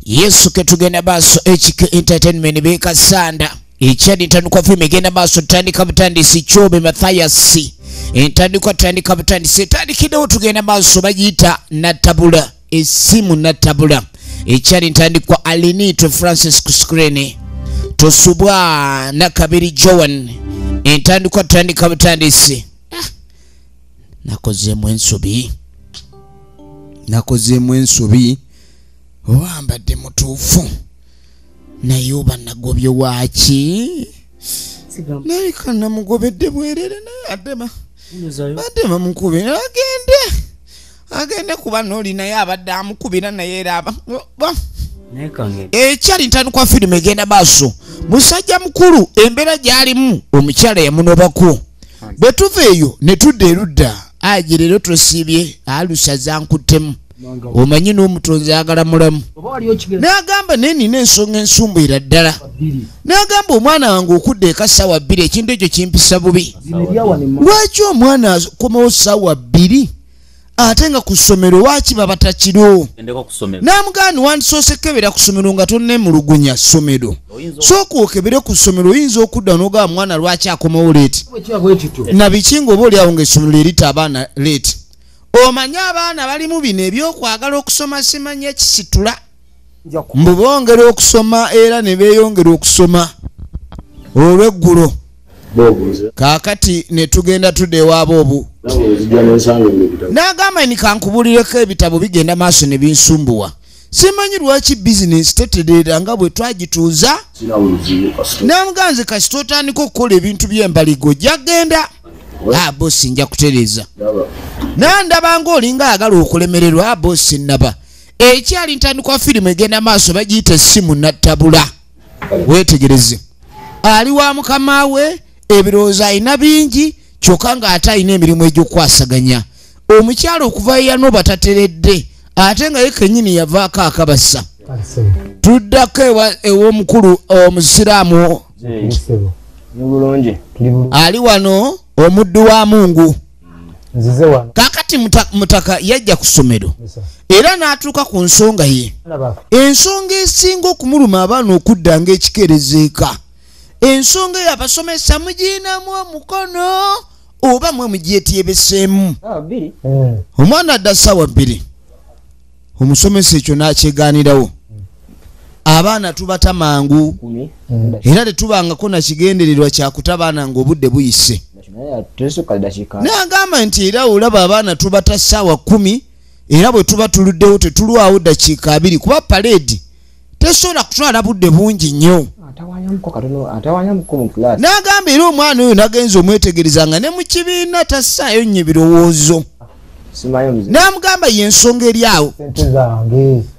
Yesu ketugenda baso HK Entertainment beka sanda ichadi ntandikwa filme genda baso tandika butandisi chobe Mathayasi ntandikwa tandika butandisi tandikida tugenda baso bagita natabula esimu natabula ichadi ntandikwa Alinito Francis Kuskrene tosubwa nakabiri Joan ntandikwa tandika butandisi nakoze mwensubi wambadde mutuufu naye oba nagobye waaki naye kana mugobedde bwerere naye adema mukubira agende kuba noli naye abadde amukubira naye era ekyali ntandikwa firimu egenda maaso musajja mukulu embeera gy'alimu omukyala yamunobako bwe tuva eyo ne tudda erudda aje leero tosiibye alusaza nkuttemu omanyi n'omutonzi agala mulamu n'agamba nenina ensonga ensumbuira ddala n'agamba omwana wange okudda eka ssaawa 2 ekintu ekyo kimpisa bubi lwaki omwana akomawo ssaawa 2 ate nga ku ssomero waaki babatakiro n'amugaani wandisoose kebera ku ssomero nga tonnemulugunya ssomero sooka okebere ku ssomero oyinza okudda n'ogaba mwana lwaki akomawo leeti na biki ng'oba oliawo ng'essomero erita abaana leeti omanyi abaana balimu bino ebyokwagala okusoma simanya ekisitula mbu bongera okusoma era ne beeyongera okusoma olw'eggulo kaakati ne tugenda tudde ewaaba obu n'agamba ni kankubulireko ebitabo bigenda maaso ne binsumbuwa simanyi lwaki bizinesi tetereera nga bwe twagituuza n'amuganze kasita otandika okukola ebintu by'embaligo jagenda bosi nja kutereeza nandaba ng'olinga ayagala okulemererwa bosi nnaba ekyali ntandikwa firimu egenda maaso bagiyita essimu nattabula weetegereze ali wa mukama we ebirowoozo alina bingi kyokka ng'ate alina emirimu egy'okwasaganya omukyalo okuva yeyanoba tateredde ate nga ye kennyini yavaako akabasa tuddako ew'omukulu omusiraamu ali wano omuddu wa Mungu kakati mutaka yajja ku ssomero era n'atuuka ku nsonga ye ensonga esinga okumuluma abaana okudda ng'ekikerezeeka ensonga eyo abasomesa mugiinamu omukono oba mwe mugyeteebeseemu omwana adda ssaawa 2 omusomesa ekyo n'akyegaanirawo abaana tubata mangu era tetubangako na kigendererwa kyakuta abaana ng'obudde buyise n'agamba nti era olaba abaana tubata ssaawa 10 era bwe tuba tuluddewo tetulwawo ddakiika 2 kuba paleedi tesobola kutwala budde bungi nnyo n'agamba era omwana oyo nagenza omwetegereza nga ne mu kibiina tassaayo nnyo ebirowoozo n'amugamba y'ensonga eri awo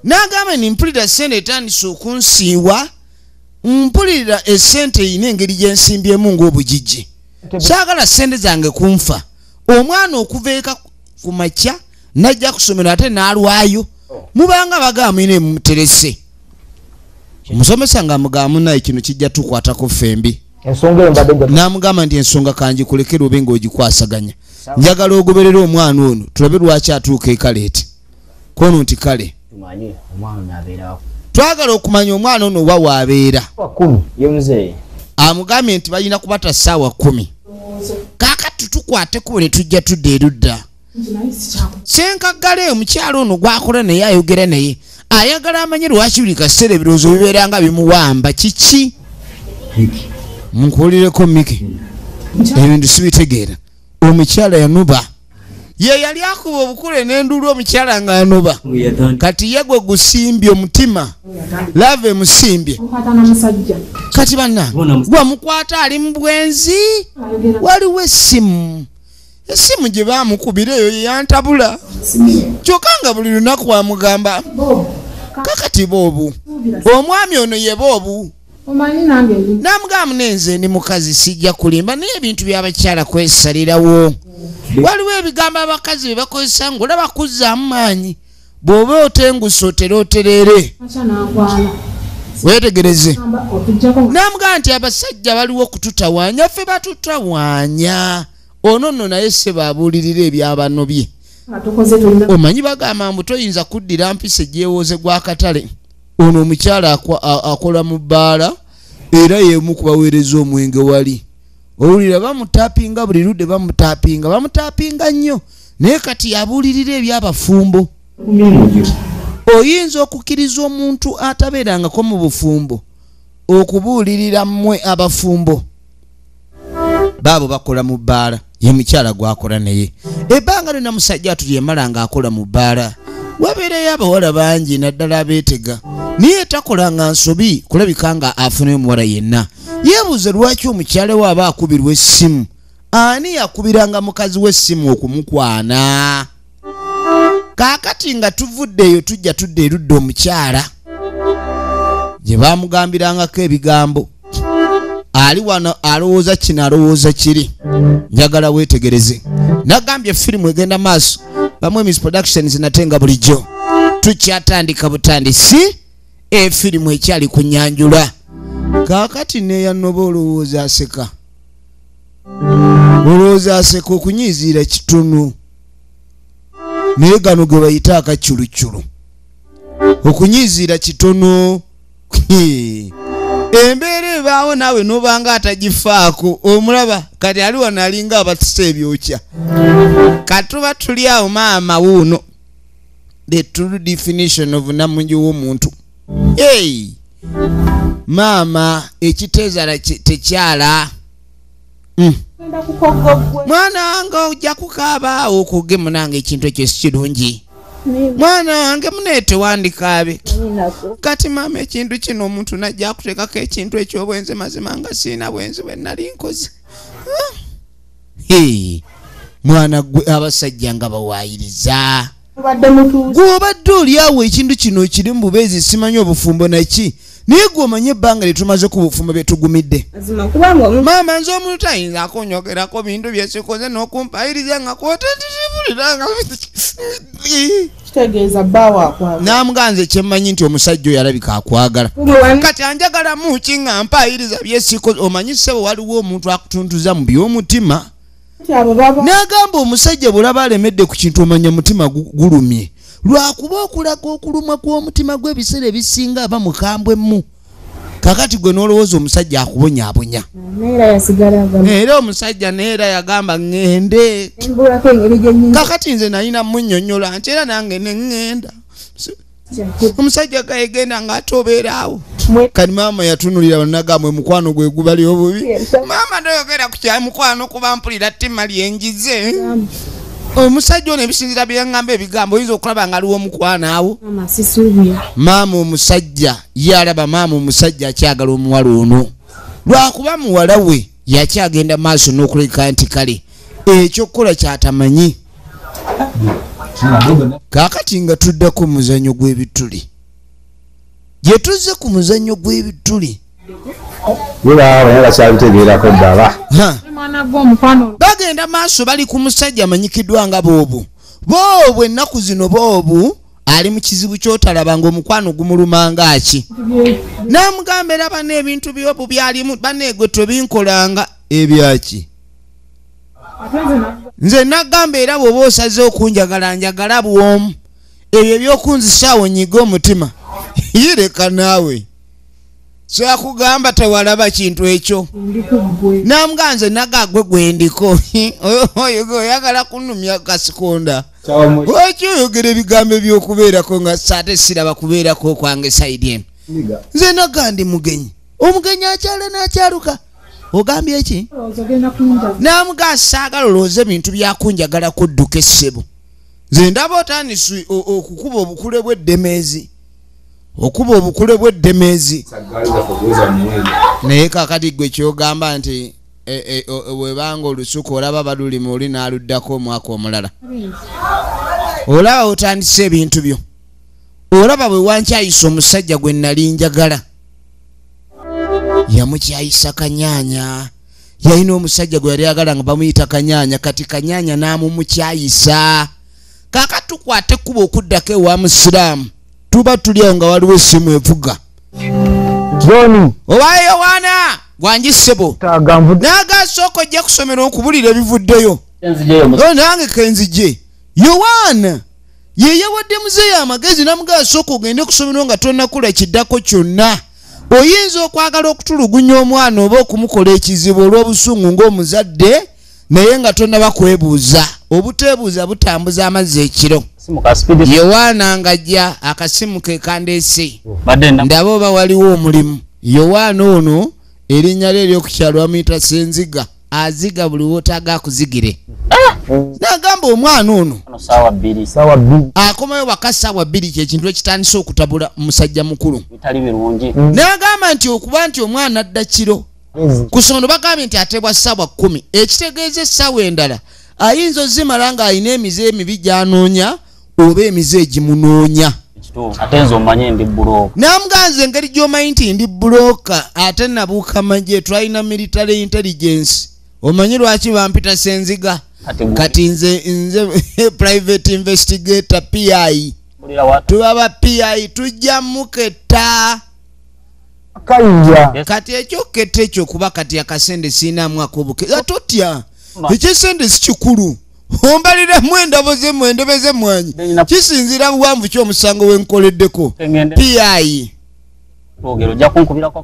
n'agamba ni mpulira sente etandise okunsiiwa mpulira esente eyina engeri gyensimbyemu ng'obugijji saagala sente zange kunfa omwana okuva eka ku makya najja kusomero ate n'alwayo mubanga bagamba ine muterese omusomesa nga amugamba munaye kino kijja tukwatako fembi n'amugamba nti ensonga kangikulekera obe ng'ogikwasaganya njagala ogoberera omwana ono tulabe lwaki atuuka ekaleeti kono nti kale twagala okumanya omwana ono oba waabeera amugambye nti balina kubata ssaawa 10 kaakati tukwateko ne tujja tudda erudda senkagale omukyalo ono gwakola naye ayogera naye ayagala amanye lwaki buli kaseera ebirowoozo bibeera nga bimuwamba kiki munkuwulireko miki ebintu sibitegeera omukyala yanuba ye yali akuba obukule n'endulu omukyala nga yanuba kati ye gwe gusimbye omutima lava emusimbye kati banna gwamukwata ali mu bwenzi waliwo essimu gye baamukubira eyo yeyantabula kyokka nga buli lunaku wamugamba kakati boobu omwami ono ye boobu n'amugamba munenze ndi mukazi sijja kulimba naye ebintu by'abakyala kwesalirawo waliwo ebigambo abakazi bye bakozesa ng'olaba kuzzaamu maanyi bw'oba otengusa otera oterere weetegereze n'amugamba nti abasajja baliwo okututawaanya ffe batutawaanya ono nno naye se baabuulirira ebyabano bye omanyi bagamba mbu toyinza kuddira mpisa egyewooze gw'akatale ono omukyala akola mu bbaala era yemu kubaweereza omwenge wali owulira bamutapinga buli ludde bamutapinga nnyo naye kati yabuulirira ebyabafumbo oyinza okukkiriza omuntu atabeerangako mu bufumbo okubuulirira mmwe abafumbo baabo bakola mu bbaala ye mukyala gwakola naye ebbanga lyonna musajja tulyemala nga akola mu bbaala wabeerayo abawala bangi naddala abeetega naye takolanga nsobi kulabika nga afunayo omuwala yenna yeebuuze lwaki omukyala we aba akubirwa essimu ani yakubiranga mukazi w'essimu okumukwana kaakati nga tuvuddeeyo tujja tudde erudde omukyala gye baamugambirangako ebigambo ali wano alowooza kino alowooza kiri njagala weetegereze nagambye firimu egenda maaso bamwe Miss Productions natenga bulijjo tukyatandika butandisi efirimu ekyali ku nyanjula kaakati neyanoba olowooza aseka okunyiiziira kitunu naye gano ge bayita akacyulucyulu okunyiiziira kitono embeera ebaawo naawe nobanga atagifaako omulaba kati ali wano alinga abatisa ebyokya katuba tuli awo maama wuuno the true definition of namungi w'omuntu maama ekiteezala tekyala mwana wange ojja kukaaba okuge munange ekintu ekyo si kirungi mwana wange muneete wandikaabe kati maama ekintu kino omuntu najja akuteekako ekintu ekyobwenzi mazima nga siina bwenzi bwe nali nkoze mwana gwe abasajja nga bawaayiriza gw'obadde oli awo ekintu kino kiri mu bubeezi simanyi obufumbo naki naye gwe omanye ebbanga lye tumaze ku bufumbo bye tugumidde maama nze omuntu tayinza akonyogerako bintu byesikoze n'okumpayiriza nga kwotetitibuliranga kitegeeza bbaawo akwagala namuganze kyemmanyi nti omusajja oyo alabika akwagala kati anjagala muki nga mpayiriza byesikoze omanyi ssebo waliwo omuntu akutuntuza mu by'omutima n'agamba omusajja bw'olaba alemedde ku kintu omanya mutima gulumye lwakuba okulaga okulumwa kw'omutima gw'ebiseera ebisinga aba mukambwemu kakati gwe n'olowooza omusajja akubonyaabonya era omusajja neera yagamba ŋŋende kakati nze nalina munnyonnyola nti era nange neŋŋenda omusajja gayegenda ng'ate obeeraawo kati maama yatunulira bannagambwe mukwano gwe gubali obubi maama toyogera ku kya mukwano kuba mpulira ttima lyenjize omusajja ono ebisinzira byeŋŋamba ebigambo oyinza okulaba nga aliwo omukwano awo maama omusajja ye alaba maama omusajja akyagala omuwala ono lwakuba muwala we yakyagenda maaso n'okuleka nti kale ekyokukola kyatamanyi kaakati nga tuddako muzannyo gw'ebituli gye tuzze ku muzannyo gw'ebituli bagenda maaso bali ku musajja amanyikiddwa nga boobu ennaku zino boobu ali mu kizibu kyotalaba ng'omukwano gumulumanga ki n'amugamba era bana ebintu byobu byalimu baneegwe tobinkolanga ebyaki nze nagamba era bw'oba osaze okunjagala njagala bwomu ebyo ebyokunzisaawo nyiga omutima yireka naawe kyakugamba tewalaba kintu ekyo namuganze nagagwe gwendiko oyo oyagala kunumya kasikonda okyoyogera ebigambo ebyokubeerako nga saate siraba kubeerako kwange saidi emu nze nagandi mugenyi omugenyi akyala n'akyaluka ogambye eki namuga saagala olowooza ebintu byakunjagala kudduka essebo nze ndaba otandisi okukuba obukule bw'eddemeezi naye kakati gwe kyogamba nti webanga olusuku olaba balulima oli n'aluddako omwaka omulala olaba otandise ebintu byo olaba bwe wankyayisa omusajja gwe nali njagala yamukyayisa Kanyaanya yalina omusajja gwe yali agala nga bamuyita Kanyaanya kati Kanyaanya n'amumukyayisa kakati tukwate ekkuba okuddako ewa musiraamu tuba tulyawo nga waliwo essimu evuga owaye Yowaana gwanjisebo n'agasooka ojja kusomera okubulira ebivuddeyo nange kenzije Yowaana ye yawadde muzeeyi amagezi namugaa sooka ogende kusomero nga tonnakula kiddako kyonna. Oyinza okwagala okutulugunya omwana oba okumukola ekizibu olw'obusungu ng'omuzadde naye nga tonnaba kwebuuza. Obuteebuuza butambuza amazzi ekiro. Yowaana ng'ajja akasimu ke kandeese. Ndaba oba waliwo omulimu. Yowaana ono erinnya lye ery'okukyalo bamuyita Senziga. Aziga buli wotaaga akuzigire. Nagamba omwana ono Sawa 2 akomayo waka ssaawa 2 kyekintu ekitandise okutabula musajja mukulu. bitali birungi. Nagamba nti okuba nti omwana adda kiro ku ssomero bagambye nti ateebwa ssaawa 10 ekitegeeza essaawa endala ayinza ozimala ng'alina emize emibi gy'anoonya oba emize egimunoonya. Ate nze omanye ndi bulooka. Namuganze engeri gy'omanyi nti ndi bulooka ate nabuuka magye twalina military intelligence. Omanyi lwaki bampita Senziga? Kati nze private investigator PI. Tubaba PI tujja muketta. Kati ekyo kette ekyo kuba kati akasende siinamu akobuke. Atotya. Ekisende si kikulu. Ombaliramu endobeze mwanyi. Kisinzira buwanvu ky'omusango w'enkoleddeko. PI.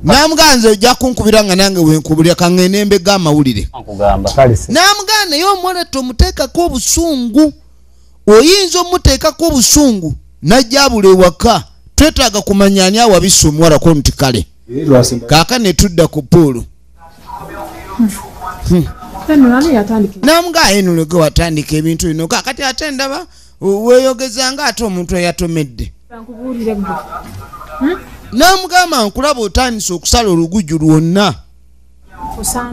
Namuganze ojja kunkubira nga nange wenkubulira kangende mbega amawulire. Namuganze naye omwana tomuteekako obusungu. Oyinza omuteekako obusungu najja buli ewaka twetaaga kumanya ani awabisa omuwalako nti kale. Kaaka ne tudda ku puulu. Namuga eno lege watandika ebintu bino kakati ate ndaba weeyogezanga ate omuntu eyatomedde. Namugamba nkulaba otandise okusala olugujju lwonna.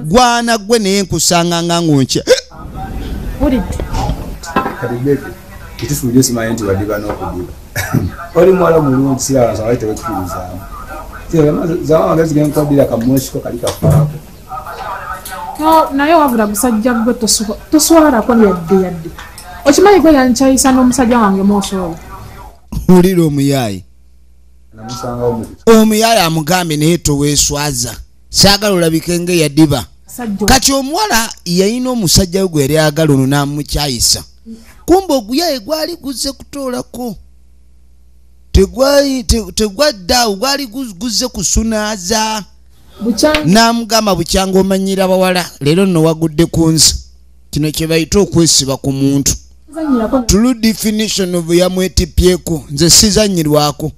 Gwana gwe naye nkusanga nga ngonkya. Kitufuje simanyi nti wadiba n'okudiba. Oli mwala mulungi siraba sawa tewekirizamu. Zama magezi genkodira kamushiko kali kafaako. Naye wabula musajja gwe toswalako yadde. Okimanyi gwe yankyayisa n'omusajja wange Mosolo. Ulira omuyaayi. Omuyaayi amugambye naye toweeswaza. Saagala olabike ng'eyaddiba. Kati omuwala yalina omusajja we gwe yali ayagala ono n'amukyayisa. Kumbe oguyaayi gwali guzze kutoolako. Tegwaddaawo gwali guzze kusunaaza. Namugamba bukyanga omanyira bawala leero nno wagudde ku nsi. Kino kye bayita okwesiba ku muntu. True definition of yamwetippyeko nze sizanyirwako.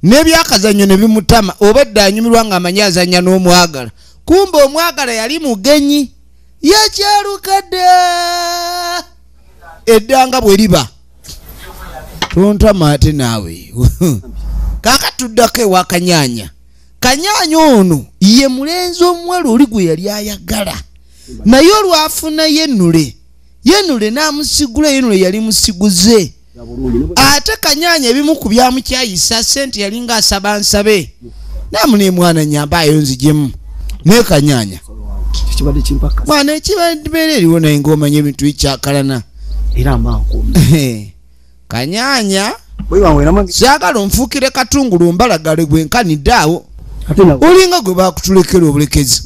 N'ebyakazannyo ne bimutama obadde anyumirwa ng'amanyi azannya n'omwagala. Kumbe omwagala yali mugenyi yakyalukadde eddanga bwe liba. Tontama ate naawe. Kaaka tuddako ewa Kanyaanya. Kanyaanya ono ye mulenzi omuwala oli gwe yali ayagala. Naye olwafuna Yenule n'amusigula Yenule yali musiguze. Ate Kanyaanya ebimu ku byamukyayisa sente yali ng'asaba nsabe. Namune mwana nyamba ayonzijemu. Ne Kanyaanya. Kibadde kimpaka. Mwana ekibadde eriwo naye ng'omanya ebintu bikyakalana. Era amangu. Kanyaanya. Bwe saagala onfuukire katungulu mbalagale gwenkanidde awo. Olinga gwe baakutulekera obulekezi.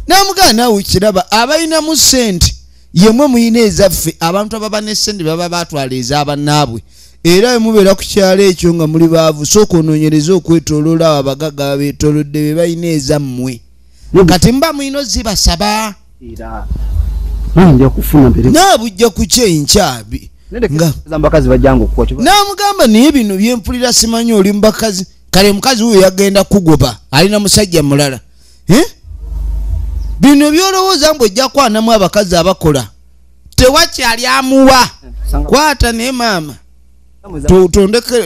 Namugamba naawe kiraba abalinamu ssente yemwe muyina ezaffe abantu ababa ne ssente baba baatwala ez'abannaabwe. Era bwe mubeera ku kyalo ekyo nga muli baavu sooka onoonyereza okwetooloola abo abagagga babeetoolodde be balina ezammwe. Kati mba muyina ozibasaba. Naabujja ku kyenkyabi. Namugamba naye bino byempulira simanyi oli mubakazi. Kale mukazi we yagenda kugoba alina musajja mulala. Bino byolowooza mbu ojja kwanamu abakazi abakola. Tewakyali amuwa. Kwata ne maama.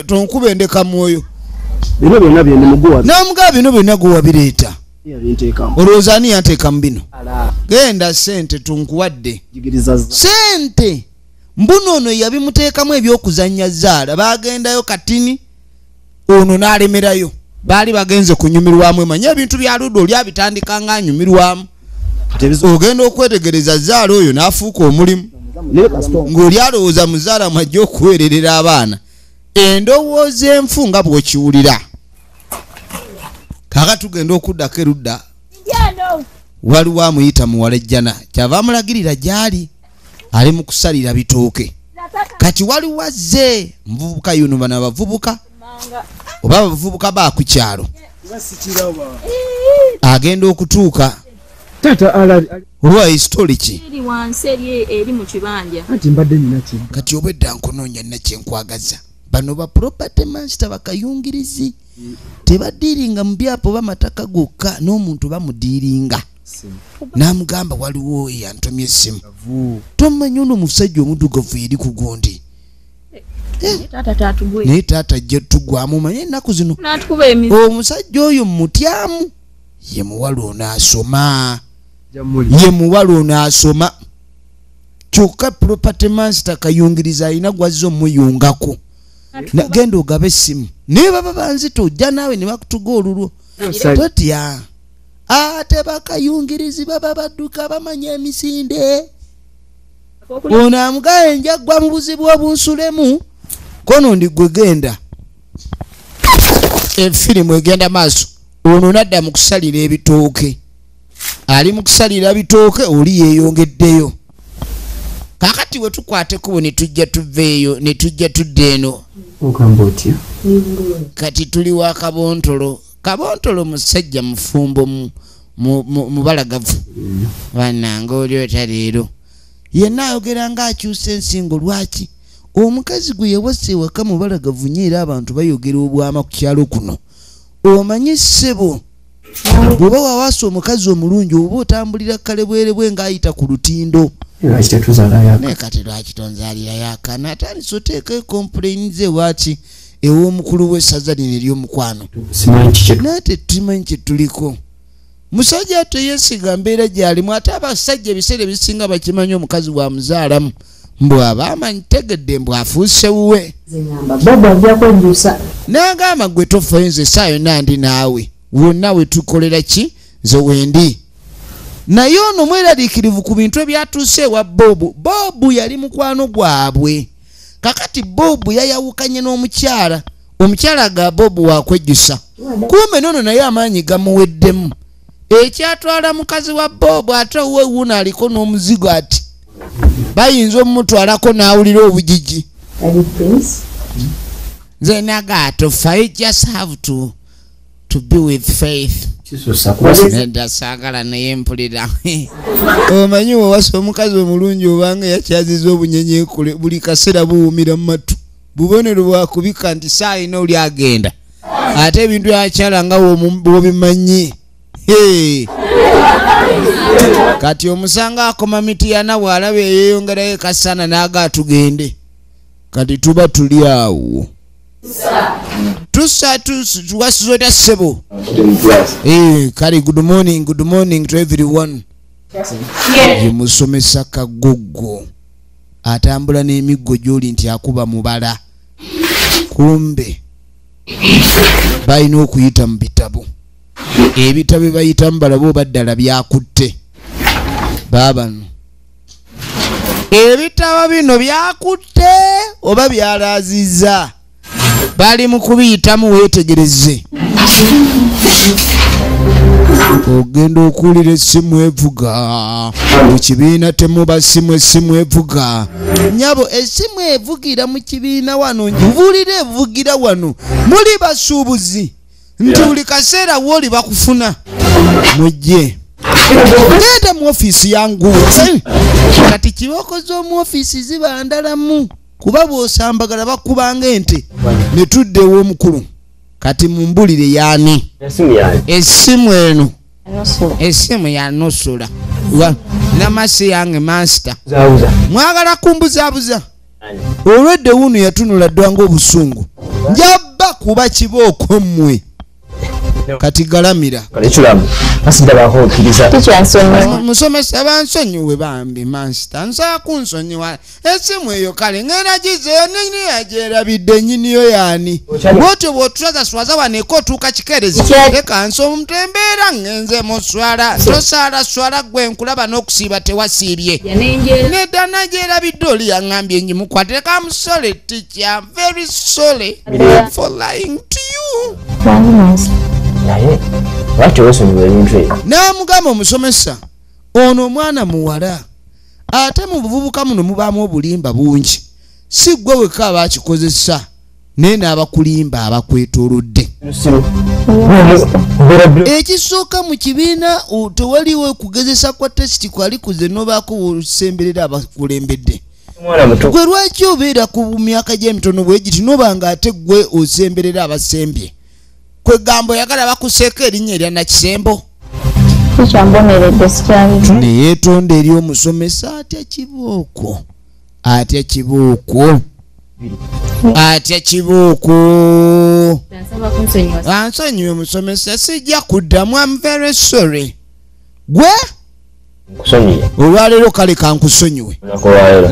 Tonkube endeka mwoyo. Bino byonna bye muguwa. Namugamba bino byonna gwe wabireeta. Olowooza ani yateekamu bino? Genda ssente tunkuwadde. Ssente. Mbuno ono yabimuteekamu ebyokuzannya zaala. Bagendayo katini. Ono n'alemerayo. Baali bagenze kunyumirwamu emanya ebintu bya ludda oli abitandika nga anyumirwamu. Ogenda okwetegereza zaala oyo n'afuuka omulimu. Ng'oli alowooza muzaala mwajja okuweererera abaana. Endowooza enfu nga bw'okiwulira. Kaaka tugenda okuddako erudda. Waliwo amuyita muwala ejjana. Kyava amulagirira gy'ali. Ali mu kusalira bitooke. kati waliwo azze muvubuka yuno bano abavubuka oba abavubuka ba ku kyalo agenda okutuuka tata olwa histori ki eri wansi eri mu kibanja ati mbadde nina ki kati obwedda nkunoonya nna kyenkwagaza bano ba property master bakayungirizi tebadiiringa mu byapo bamataka gokka n'omuntu bamudiiringa n'amugamba waliwo yantomye essimu tomanyi ono musajja omuddugavu eri ku gundi naye taata ajja tugwamu manye ennaku zino omusajja oyo mutyamu ye muwala ono asoma kyokka property master kayungiriza alina gwazza omuyungako genda ogaba essimu naye baba banzita ojja naawe ne bakutuga olulwo totya ate bakayungirizi baba badduka bamanya emisinde ono amugaye njaggwa mu buzibu obunsulemu kono ndi gwe genda efirimu egenda maaso ono nadda mu kusalira ebitooke ali mu kusalira bitooke oli yeeyongeddeyo kakati we tukwateko ne tujja tuveeyo ne tujja tudda eno ogamba otya kati tuli wa kabontolo musajja mufumbo mubalagavu bannanga oli ota leero yenna ayogera ng'akyusa ensingo lwaki omukazi gwe yawasa ewaka mubalagavu nnyo era abantu bayogera obwama ku kyalo kuno omanyi ssebo bw'oba wawaasa omukazi omulungi oba otambulira kale bwerebwe ng'ayita ku lutindo naye kati lwaki tonzaalira yakana atandise oteeka complaini ze waaki ew'omukulu w'essaza lino ery'omukwano naye tetumanyi kye tuliko musajja teyesiga mbeera gy'alimu ate abasajja ebiseera ebisinga bakimanyi omukazi bwamuzaalamu mbw'aba amanyi tegedde mbw'afuuse wuwe n'agamba gwe tofayo nze saa yonna ndi naawe wonna we tukolera ki nze wendi naye ono mweraliikirivu ku bintu ebyatuuse ewa bobu yali mukwano gwabwe kakati bobu yayawukanye n'omukyala omukyala ga bobu wakwejjusa kumbe nono naye amaanyi gamuweddemu ekyatwala mukazi wa bobu ate owe wuno aliko n'omuzigo ati bayinza omutwalako n'awulira obujiji nze nagato fayo just have to be with faith ndasagala naye mpulira omanyi wewasa omukazi omulungi obanga yakyaziza obunyenyekule buli kaseera buwumira mu matu bubonero bwakubika nti saayina oli agenda ate ebintu yakyala nga wobimanyi kati omusanga akoma mitiyana bw'alaba eyeeyongerayo kasana n'aga tugende kati tuba tuli awo tuwasizoota ssebo kale good morning to everyone ye musomesa kagogo atambula n'emiggo gy'oli nti akuba mubala kumbe balina okuyita mu bitabo ebitabo bayitamu balaba oba ddala byakutte baabano ebitabo bino byakutte oba byalaazizza bali mu kubiyitamu weetegereze ogenda okuwulira essimu evuga mu kibiina temuba essimu evuga nyabo essimu evugira mu kibiina wano ngibuulira evugira wano muli basuubuzi nti buli kaseera wooli bakufuna mujje genda mu ofiisi yangu kati kiboko z'omu ofiisi zibandalamu kuba bw'osambagala bakubanga ente ne tuddewo omukulu kati mumbulire yaani essimu eno essimu yanusula namasi yange master mwagala kumbuzaabuza olwedde wuno yatunula ddwanga obusungu njabba kuba kibooko mmwe kati galamira musomesa bansonyiwe bambi master nsobola kunsonyiwa essimu eyo kale ngenda gizeyo nini yagyerabidde nyiniyo yaani bwotyo bw'otulazaswaza wano eka otuuka kikerezi leka nsi omutembeera ngenze muswala tosaalaswala gwe nkulaba n'okusiiba tewasiibye nedda nagyerabidde oli yaŋŋambye njimukwate leka musole teacher very sorry for lying to you naye lwaki weesonyiwa ebintu ebyo n'amugamba omusomesa ono omwana muwala ate mu buvubuka muno mubaamu obulimba bungi si gwe weka abakikozesa naye n'abakulimba abakwetoolodde. Ekisooka mu kibiina tewaliwo kugezesa kwa tesiti kwali kuze n'obaako osemberera abakulembedde. Gwe lwaki obeera ku myaka gy'emitono bwe giti n'oba ng'ate gwe osemberera abasembye? Kwe gambo yagala bakuseeko erinnya erya Nakisembo. Ne yeetonda eri omusomesa atya kibooko. Atya kibooko. Ansonyiwe omusomesa sijja kuddamu. I'm very sorry. Gwe? Olwaleero kale kankusonyiwe.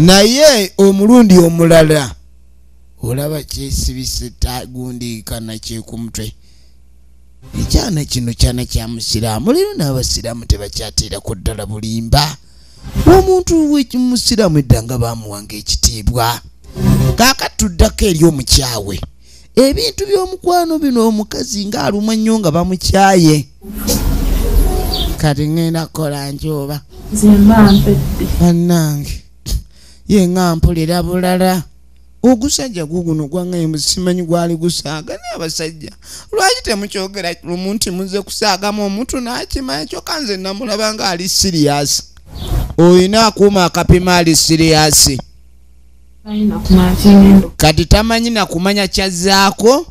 Naye omulundi omulala olaba kyesibise tagundiika nakye ku mutwe. Ekyana kino kyana kya musiraamu. Leero n'abasiraamu tebakyateerako ddala bulimba. Omuntu w'ekimusiraamu edda nga baamuwanga ekitiibwa. Kaakati tuddako eri omukyawe. Ebintu by'omukwano bino omukazi ng'alumwa nnyo nga bamukyaye. Kati ngenda kukola njoba. Bannange ye nga mpulira bulala. Ogusajja guguno gwange simanyi gwali gusaaga n'abasajja. Lwaki temukyogera lumu nti muze kusaagamu omuntu n'akimanya kyokka nze namulaba nga ali siriasi. Oyina akuuma akapima ali siriasi. Kati tamanyi na kumanya kyazzaako.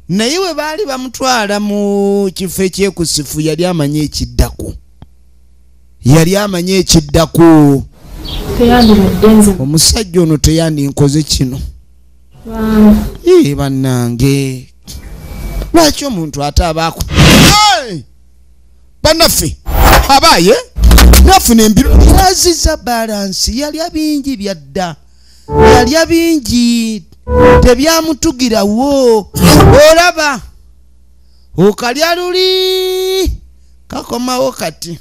Naye we baali bamutwala mu kifo ekyekusifu yali amanye ekiddako. Omusajja ono teyandinkoze kino. Bannange lwaki omuntu ate abaako bannaffe abaaye nafuna embiru yaziza balansi yalya bingi byadda. Yalya bingi tebyamutugirawo. Olaba okalya luli kakomawo kati.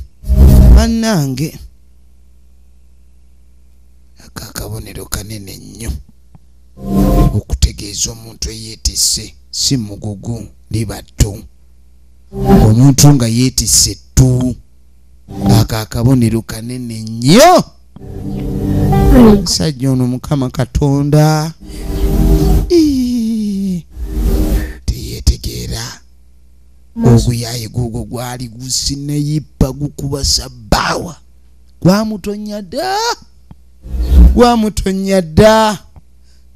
Bannange akakabonero kanene nnyo okutegeeza omuntu eyeetisse si mugugu libatto. Omuntu nga yeetisse ttu akakabonero kanene nnyo. Sajja ono Mukama Katonda teyeetegeera. Oguyaye gugo gwali gusineyippa gukuba sabbaawa. Gwamutonya dda.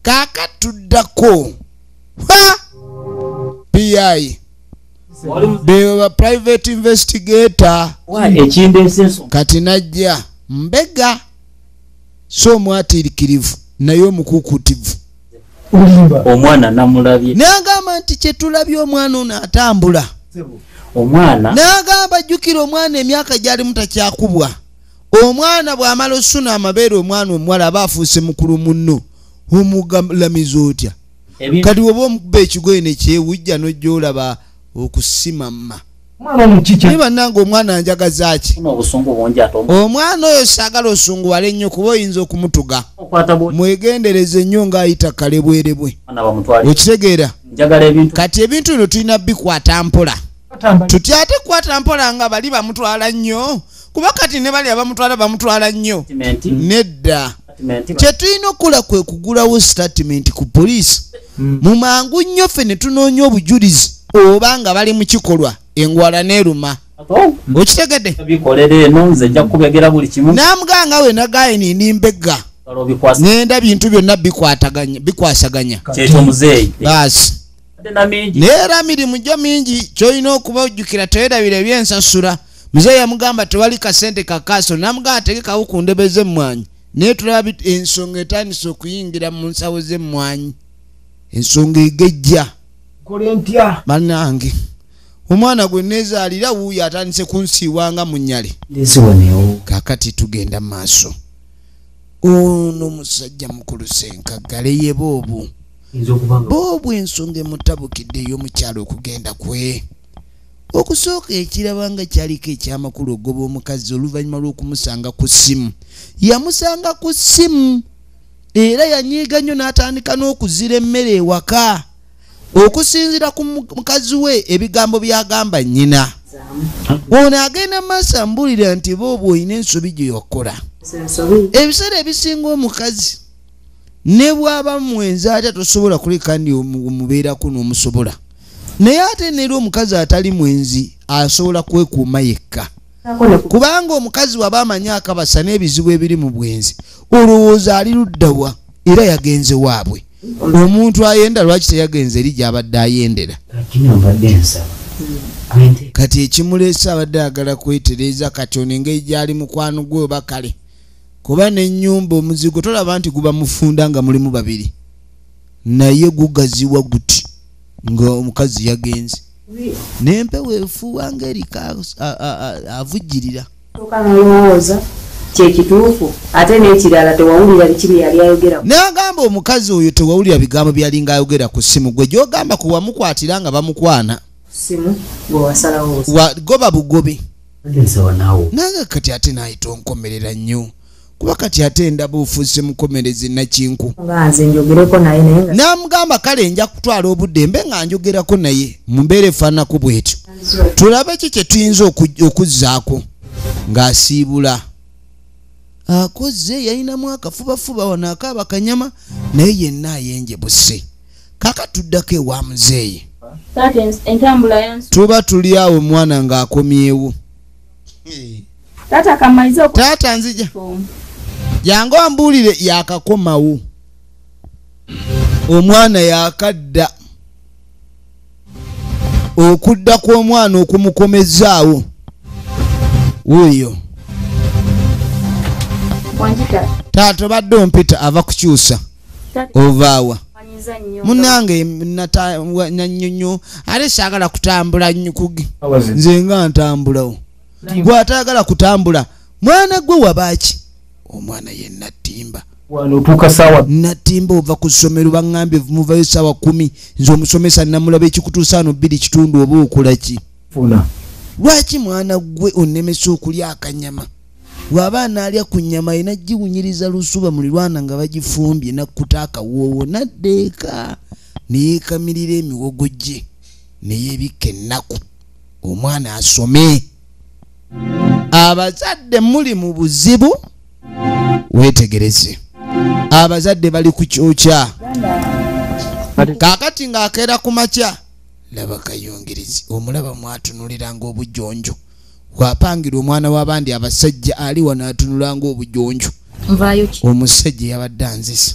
Kaakati tuddako. PI the private investigator kati najja mbega so mwatiirikirivu naye omukukutivu. Omwana namulabye. N'agamba nti kyetulabye omwana ono atambula. N'agamba jjukira omwana emyaka gyali mutakyakubwa. Omwana bw'amala osuna amabeere omwana omuwala aba afuuse mukulu munno. Omugambulamiza otya. Kati oba omukuba ekigoye ne kyewujja n'ojja olaba okusimamma. Naye bannange omwana njagaza ki? Omwana oyo saagala osunguwale nnyo kuba oyinza okumutuga. Mwegendereze nnyo ng'ayita kale bwerebwe. Okitegeera? Kati ebintu bino tulina bikwata mpola. Tutya ate kukwata mpola nga bali bamutwala nnyo. Kuba kati ne bali bamutwala nnyo. Nedda. Kye tulina okukola kwe kugulawo statement ku poliisi. Mu mangu nnyo ffe ne tunoonya obujulizi oba nga bali mu kikolwa engwala n'eruma. Okitegedde? Namuganga we nagaye nimbega. Ngenda bintu byonna bikwasaganya. Baasi. Neera mirimu gyo mingi kyolina okuba ojjukira tewerabira ebyensasula. Muzeeyi yamugamba tewali kasente kakaaso. Namugamba tegekawo ku ndebe z'emmwanyi. Naye tulaba ensonga etandise okuyingira mu nsawo z'emmwanyi. Ensonga egejja. Bannange omwana gwe neezaalira wuuyo atandise kunsiiwanga mu nnyale. Kaakati tugenda mu maaso. Ono musajja mukulu Ssenkaggale ye Boobu. Boobu ensonga emutabukidde ey'omukyalo okugenda kwe. Okusooka ekirabanga kyaliko ekyamakulu ogoba omukazi oluvannyuma lw'okumusanga ku ssimu. Yamusanga ku ssimu era yanyiiga nnyo n'atandika n'okuzira emmere ewaka. Okusinziira ku mukazi we ebigambo byagamba nnyina. Ono agenda maaso ambulira nti Boobu olina ensobi gye wakola. Ebiseera ebisinga omukazi ne bwaba mwenzi ate tosobola kuleka ndi omubeerako n'omusobola naye ate neera omukazi atali mwenzi asobola kwekuuma yekka kubanga omukazi waba amanyi akabasa n'ebizibu ebiri mu bwenzi olowooza ali luddawa era yagenze waabwe omuntu ayenda lwaki teyagenze eri gy'abadde ayendera kati ekimuleese abadde ayagala kwetereza kati ono engeri gy'ali mukwano gwe oba kale kuba n'ennyumba omuzigo tolaba nti guba mufunda nga mulimu babiri naye gugaziwa guti nga omukazi yagenze n'empewo efuuwa ng'erika avujjirira okalowooza kyekituufu ate n'ekirala tewawulira biki yali ayogera n'agamba omukazi oyo tewawulira bigambo byalinga ayogera ku ssimu gwe gy'ogamba ku wamukwatira nga bamukwana simu gwewasalawo goba bugobe nange kati ate naayita onkomerera nnyo kuba kati ate ndaba ofuuse mukomerezi nakinku nze njogereko naye n'amugamba kale nja kutwala obudde mbe nga njogerako naye mu mbeera efaanako bwetyo tulabe ki kye tuyinza okuzzaako ng'asiibula akoze yalinamu akafubafuba wano akaaba kanyama naye yenna ayenjebuse kaka tuddako ewa muzeeyi tuba tuli awo omwana ng'akomyewo taata nzija jangu ambuulire yakakomawo omwana yakadda okudda kw'omwana okumukomezaawo wuuyo taata obadde ompita ava kukyusa ovaawa munange nanyonyo ate saagala kutambula nnyukugi nze nga ntambulawo gw'atayagala kutambula mwana gwe wabaaki omwana ye nattimba nattimba ova ku ssomero baŋŋambye muvayo ssaawa 10 nze omusomesa namulaba ekikutuusa 2 kitundu oba okola ki lwaki mwana gwe onnemesa okulya akanyama bw'abaana alya ku nnyama yina giwunyiriza lusuba mulirwana nga bagifumbye nakkuta akawoowo naddeeka neyeekamirira emiwogo gye neyeebikka ennaku omwana asome abazadde muli mu buzibu weetegereze abazadde bali ku kyokya kaakati ng'akeera ku makya laba kayungirizi omulaba mwatunuliranga obujonjo wapangira omwana w'abandi abasajja ali wano atunulanga obujonjo omusajja yabadde anzisa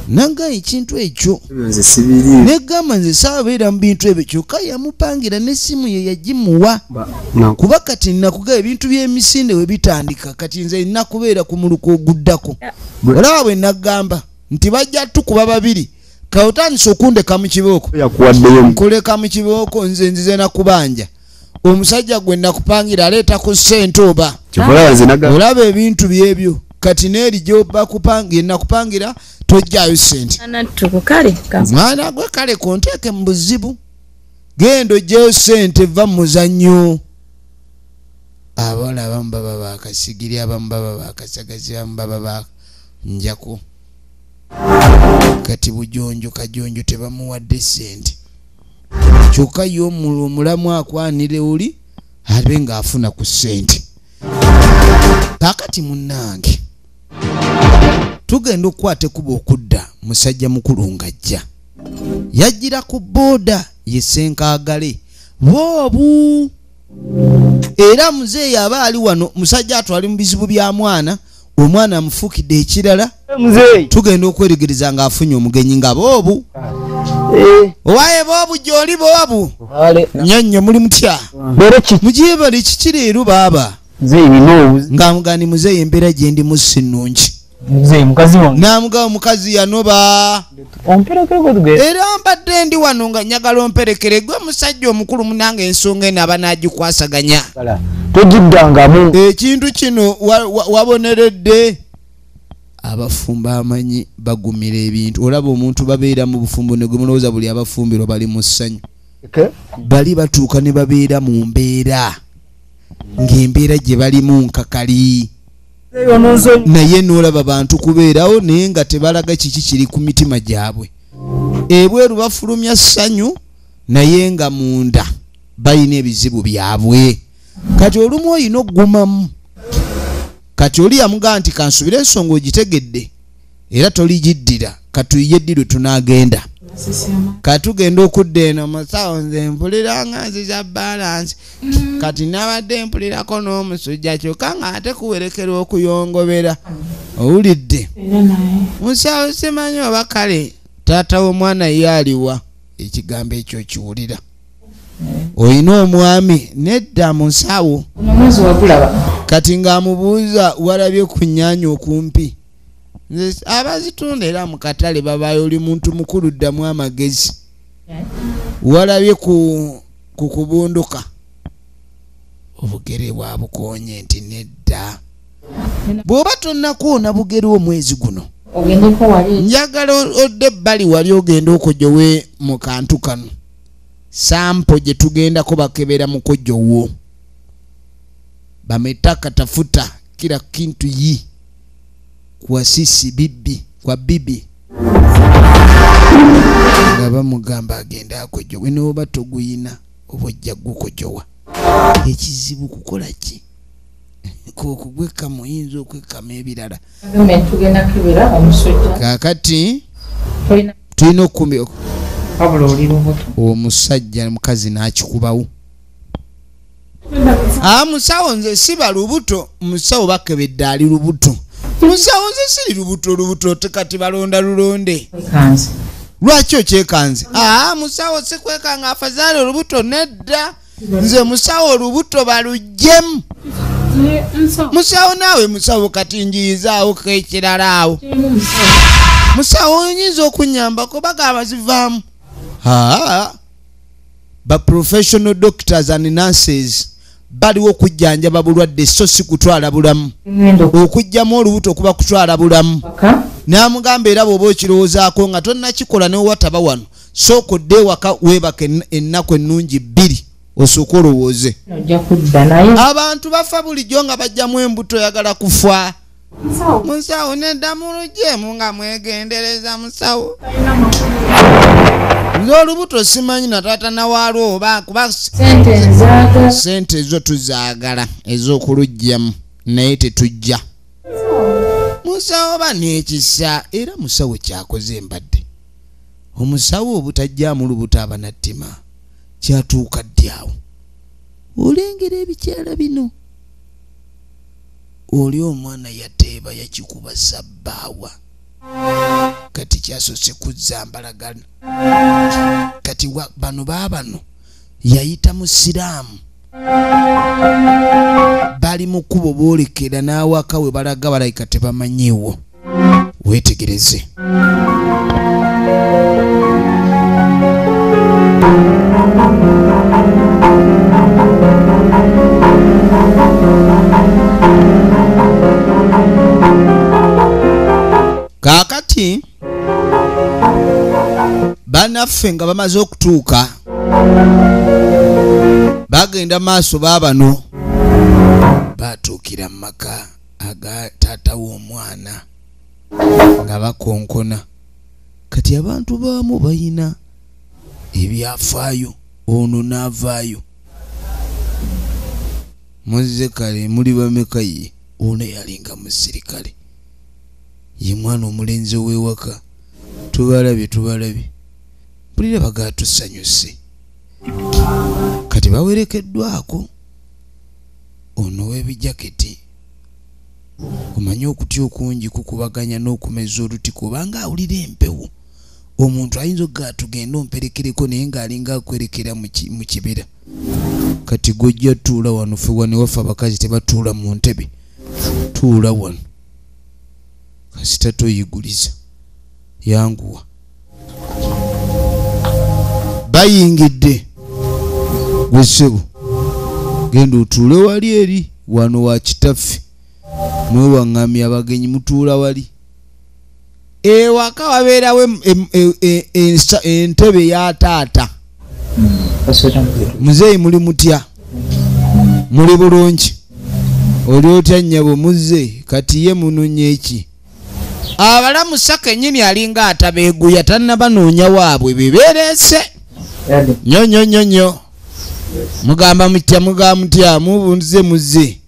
nanga ekintu ekyo negamba nze saabeera mu bintu ebyo kyokka yamupangira n'essimu ye yagimuwa kuba kati nakugaba ebintu by'emisinde we bitandika kati nze nina kubeera ku muluka oguddako olaba bwe nagamba nti bajja tukuba babiri kawutandisa okundeka mu kibooko nkuleka mu kibooko nze nzize nakubanja omusajja gwe nakupangira aleeta ku ssente oba olaba ebintu byebyo kati neeri gyobakupangira nakupangira tojjayo ssente mwana gwe kale konteeke mu buzibu genda ojjayo ssente va mu muzannyo abawala abamu baba baakasigiri abamu baba baakasagazi abamu baba banjako kati bujonjo kajonjo tebamuwadde ssente kyokka yo omulamu akwanire oli abe ng'afuna ku ssente kaakati munnange tugenda okukwata ekuba okudda musajja mukulu ng'ajja yajjira ku booda yesenkaagale boobu era muzeeyi aba ali wano musajja atwali mu bizibu bya mwana omwana amufuukidde ekirala tugenda okweregereza ng'afunye omugenyi nga boobu owaye boobu gy'oli boobu nyonnyo muli mutya mugyebali kiki leero baaba ng'amugani muzeeyi embeera gye ndimu si nnungi n'amugaba omukazi yanoba era mbadde ndi wano nga njagala omperekere gwe musajja omukulu munange ensonga eno aba n'agikwasaganya togiddangamu ekintu kino waboneredde abafumbo amanyi bagumira ebintu olaba omuntu babeera mu bufumbo ne gwe mulowooza buli abafumbirwa bali mu ssanyu bali batuuka ne babeera mu mbeera ng'embeera gye balimu nkakali naye n'olaba bantu kubeerawo naye nga tebalaga kiki kiri ku mitima gyabwe ebweru bafulumya ssanyu naye nga munda balina ebizibu byabwe kati olumu oyina okugumamu kati oli yamugamba nti kansubira ensonga ogitegedde era toligiddira katuye ddiru tunagenda katugenda okudda eno musawo nze mpulira nga nziza balance kati nabadde mpulirako n'omusujja kyokka nga ate kuwerekera okuyongobera owulidde musawo simanyi oba kale taata w'omwana ye aliwa ekigambo ekyo kiwulira oyina omwami nedda musawo kati ng'amubuuza walabye ku nnyanja okumpi abazitunda era mu katale babayo oli muntu mukulu ddamu amagezi walabye ku kubunduka obugere bwabukonye nti nedda bw'oba tonnakuwona bugere omwezi guno njagala odde ebbali wali ogenda okojowe mu kantu kano sampo gye tugendako bakebera mukojowo bametaka tafuta kila kintu yi kwa sisi bibi kwa bibi nga bamugamba agenda akojowe n'oba toguyina oba ojja gukojowa ekizibu kukola ki kokugweka muyinza okwekama ebirala kakati tulina okukumbi omusajja mukazi n'akikubawo musawo nze siba lubuto musawo bakebedde ali lubuto musawo nze siri lubuto tekati balonda lulonde lwaki okyekanze musawo sikwekanga afazali olubuto nedda nze musawo olubuto balujjemu musawo naawe musawo kati njiyizaawo kekirala awo musawo oyinza okunyambako bagamba zivaamu ba professional doctors and nurses baliwo okujjanjaba bulwadde so si kutwala bulamu okujjamu olubuto okuba kutwala bulamu n'amugamba era bw'oba okirowoozaako nga tonnakikola newataba wano sooka odde ewaka weebaka ennaku ennungi 2 osooka olowooze abantu bafa bulijjo nga bajjamu embuto oyagala kufa musawo nedda mulujjemu nga mwegendereza musawo nze olubuto simanyi na taata nawaalwo oba kuba sente ezo tuzaagala ez'okulujjamu naye tetujja musawo ba n'ekisa era musawo kyakoze embadde omusawo obutajjaamu lubuto abanattima kyatuuka ddi awo olengera ebikyala bino oli omwana yateeba yakikuba sabbaawa kati kyasose kuzza mbalagana kati bano baabano yayita musiraamu bali mu kkubo boolekera n'awaka we balaga balayika tebamanyiiwo weetegereze kakati banaffe nga bamaze okutuuka bagenda maaso baabano batuukira mu maka aga taata w'omwana nga bakonkona kati abantu baamu bayina ebyafaayo ono n'avaayo muzze kale muli bameka ye ono yalinga musirikale ye mwana omulenzi ow'ewaka tubalabye mpulira bagatusanyuse kati bawerekeddwako ono w'ebijaketi omanyi okutya okungi kukubaganya n'okumeza oluti kubanga awulira empewo omuntu ayinza okgatugenda omperekereko naye ng'alinga akwerekera mu kibira kati gojja tuula wano fe wano waffe abakazi tebatuula mu ntebe tuula wano kasita toyiguliza yanguwa bayingidde wesebo genda otuule wali eri wano wa kitaffe mwewaŋŋamya abagenyi mutuula wali ewaka wabeerawo entebe ya taata muzeeyi muli mutya muli bulungi oli otya nnyabo muzze kati ye munonye eki abalamusa kennyini alinga atabeeguya tannabanoonya waabwe bebeereese nyonyonyonyo mugamba mutya mubunze muzze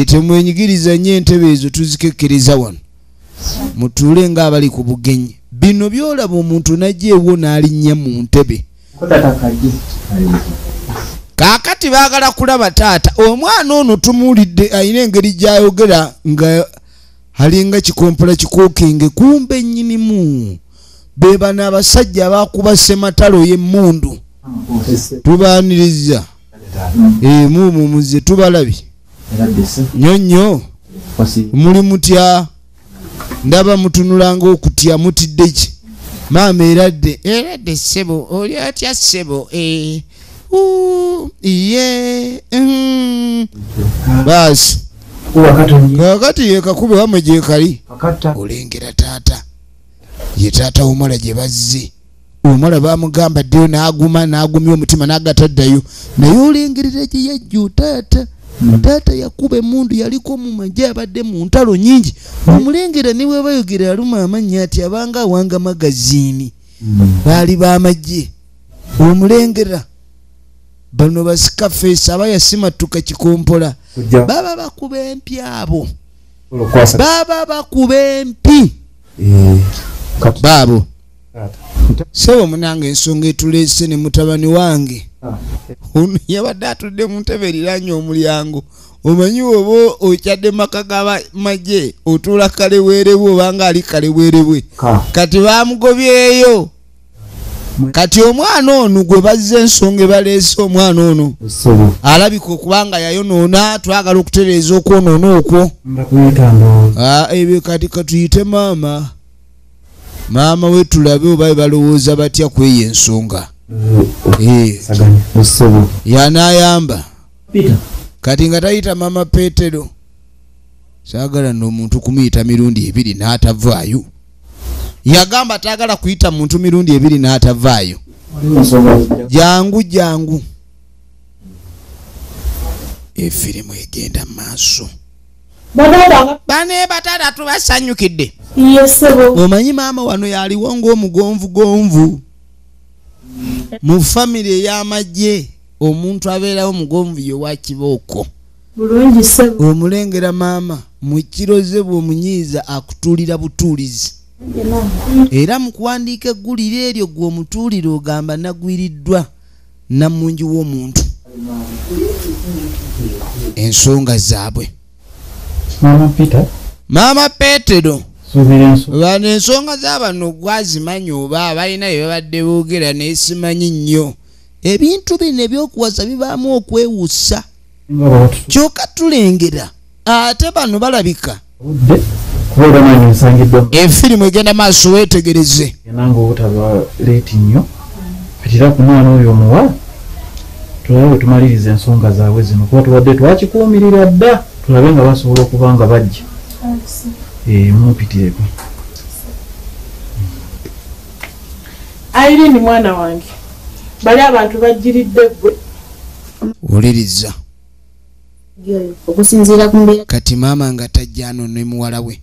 temwenyigiriza nnyo entebe ezo tuzikekkereza wano mutuule ng'abali ku bugenyi. Bino byolaba omuntu najjeewo n'alinnya mu ntebe. Kaakati baagala kulaba taata. Omwana ono tumuwulidde alina engeri gy'ayogera nga alinga kikompola kikookinge, kumbe nnyinimu be bano abasajja abakuba ssematalo y'emmundu. Tubaaniriza muumwo muze tubalabye nyonnyo muli mutya, ndaba mutunulanga okutya, mutidde ki? Maama eradde ssebo, oli atya ssebo? Iye baasi kakati yekakube wamwe gyekali olengera taata ye taata omala gye bazze. Omala bamugamba ddeyo n'agumya omutima n'agataddayo, naye olengerera gye yajja taata. Taata yakuba emmundu, yaliko mu magye, abadde mu ntalo nnyingi. Omulengera ne bwe bayogera aluma amannya ati abanga awanga magaziini baali b'amagye. Omulengera bano basikafeesi abayasimatuka kikompola baba bakuba empi abo, baba bakuba empi baabo. Sebo munange ensonga etuleese ne mutabani wange ono yabadde atudde mu ntebe eriraanye omulyango. Omanyi oba okyadde maka g'amagye otuula kaleweerebwe obanga ali kaleweerebwe, kati bamugobyeyo. Kati omwana ono gwe bazze ensonga ebaleese, omwana ono alabika okubanga yayonoona, twagala okutereeza okwonoona okwo. Ebyo kati katuyite maama we tulabe oba balowooza batya kweyo ensonga. Yanaayamba kati nga tayita maama Petero. Saagala n'omuntu kumuyita mirundi 2 n'atavaayo. Yagamba taagala kuyita muntu mirundi 2 n'atavaayo. Jangu efirimu egenda maaso. Bane batata tubasanyukidde. Omanyi maama wano yaliwo ng'omugonvugonvu mu famire ey'amagye. Omuntu abeerawo mugonvu ye wa kibooko. Omulengera maama mu kiroze bw'omunyiiza akutuulira butuulizi. Era mu kuwandiika eggulire eryo gw'omutuulire ogamba nagwiriddwa nammungi w'omuntu. Ensonga zaabwe. Maama Petero bano ensonga z'abano gwazimanya oba balina bye babadde boogera naye simanyi nnyo. Ebintu bino ebyokuwasa bibaamu okwewussa. Kyokka tulengera ate bano balabika efirimu egenda maaso weetegereze. Yananga obutaba leeti nnyo katira ku mwana oyo omuwala tulabe tumaliriza ensonga zaabwe zino kuba tubadde twakikuumirira dda tulabe nga basobola okuba nga bajja. Mumpitireko. Irene mwana wange bali abantu bajjiridde gwe. Wuliriza okusinziira ku mbeera kati maama nga tajjano ne muwala we.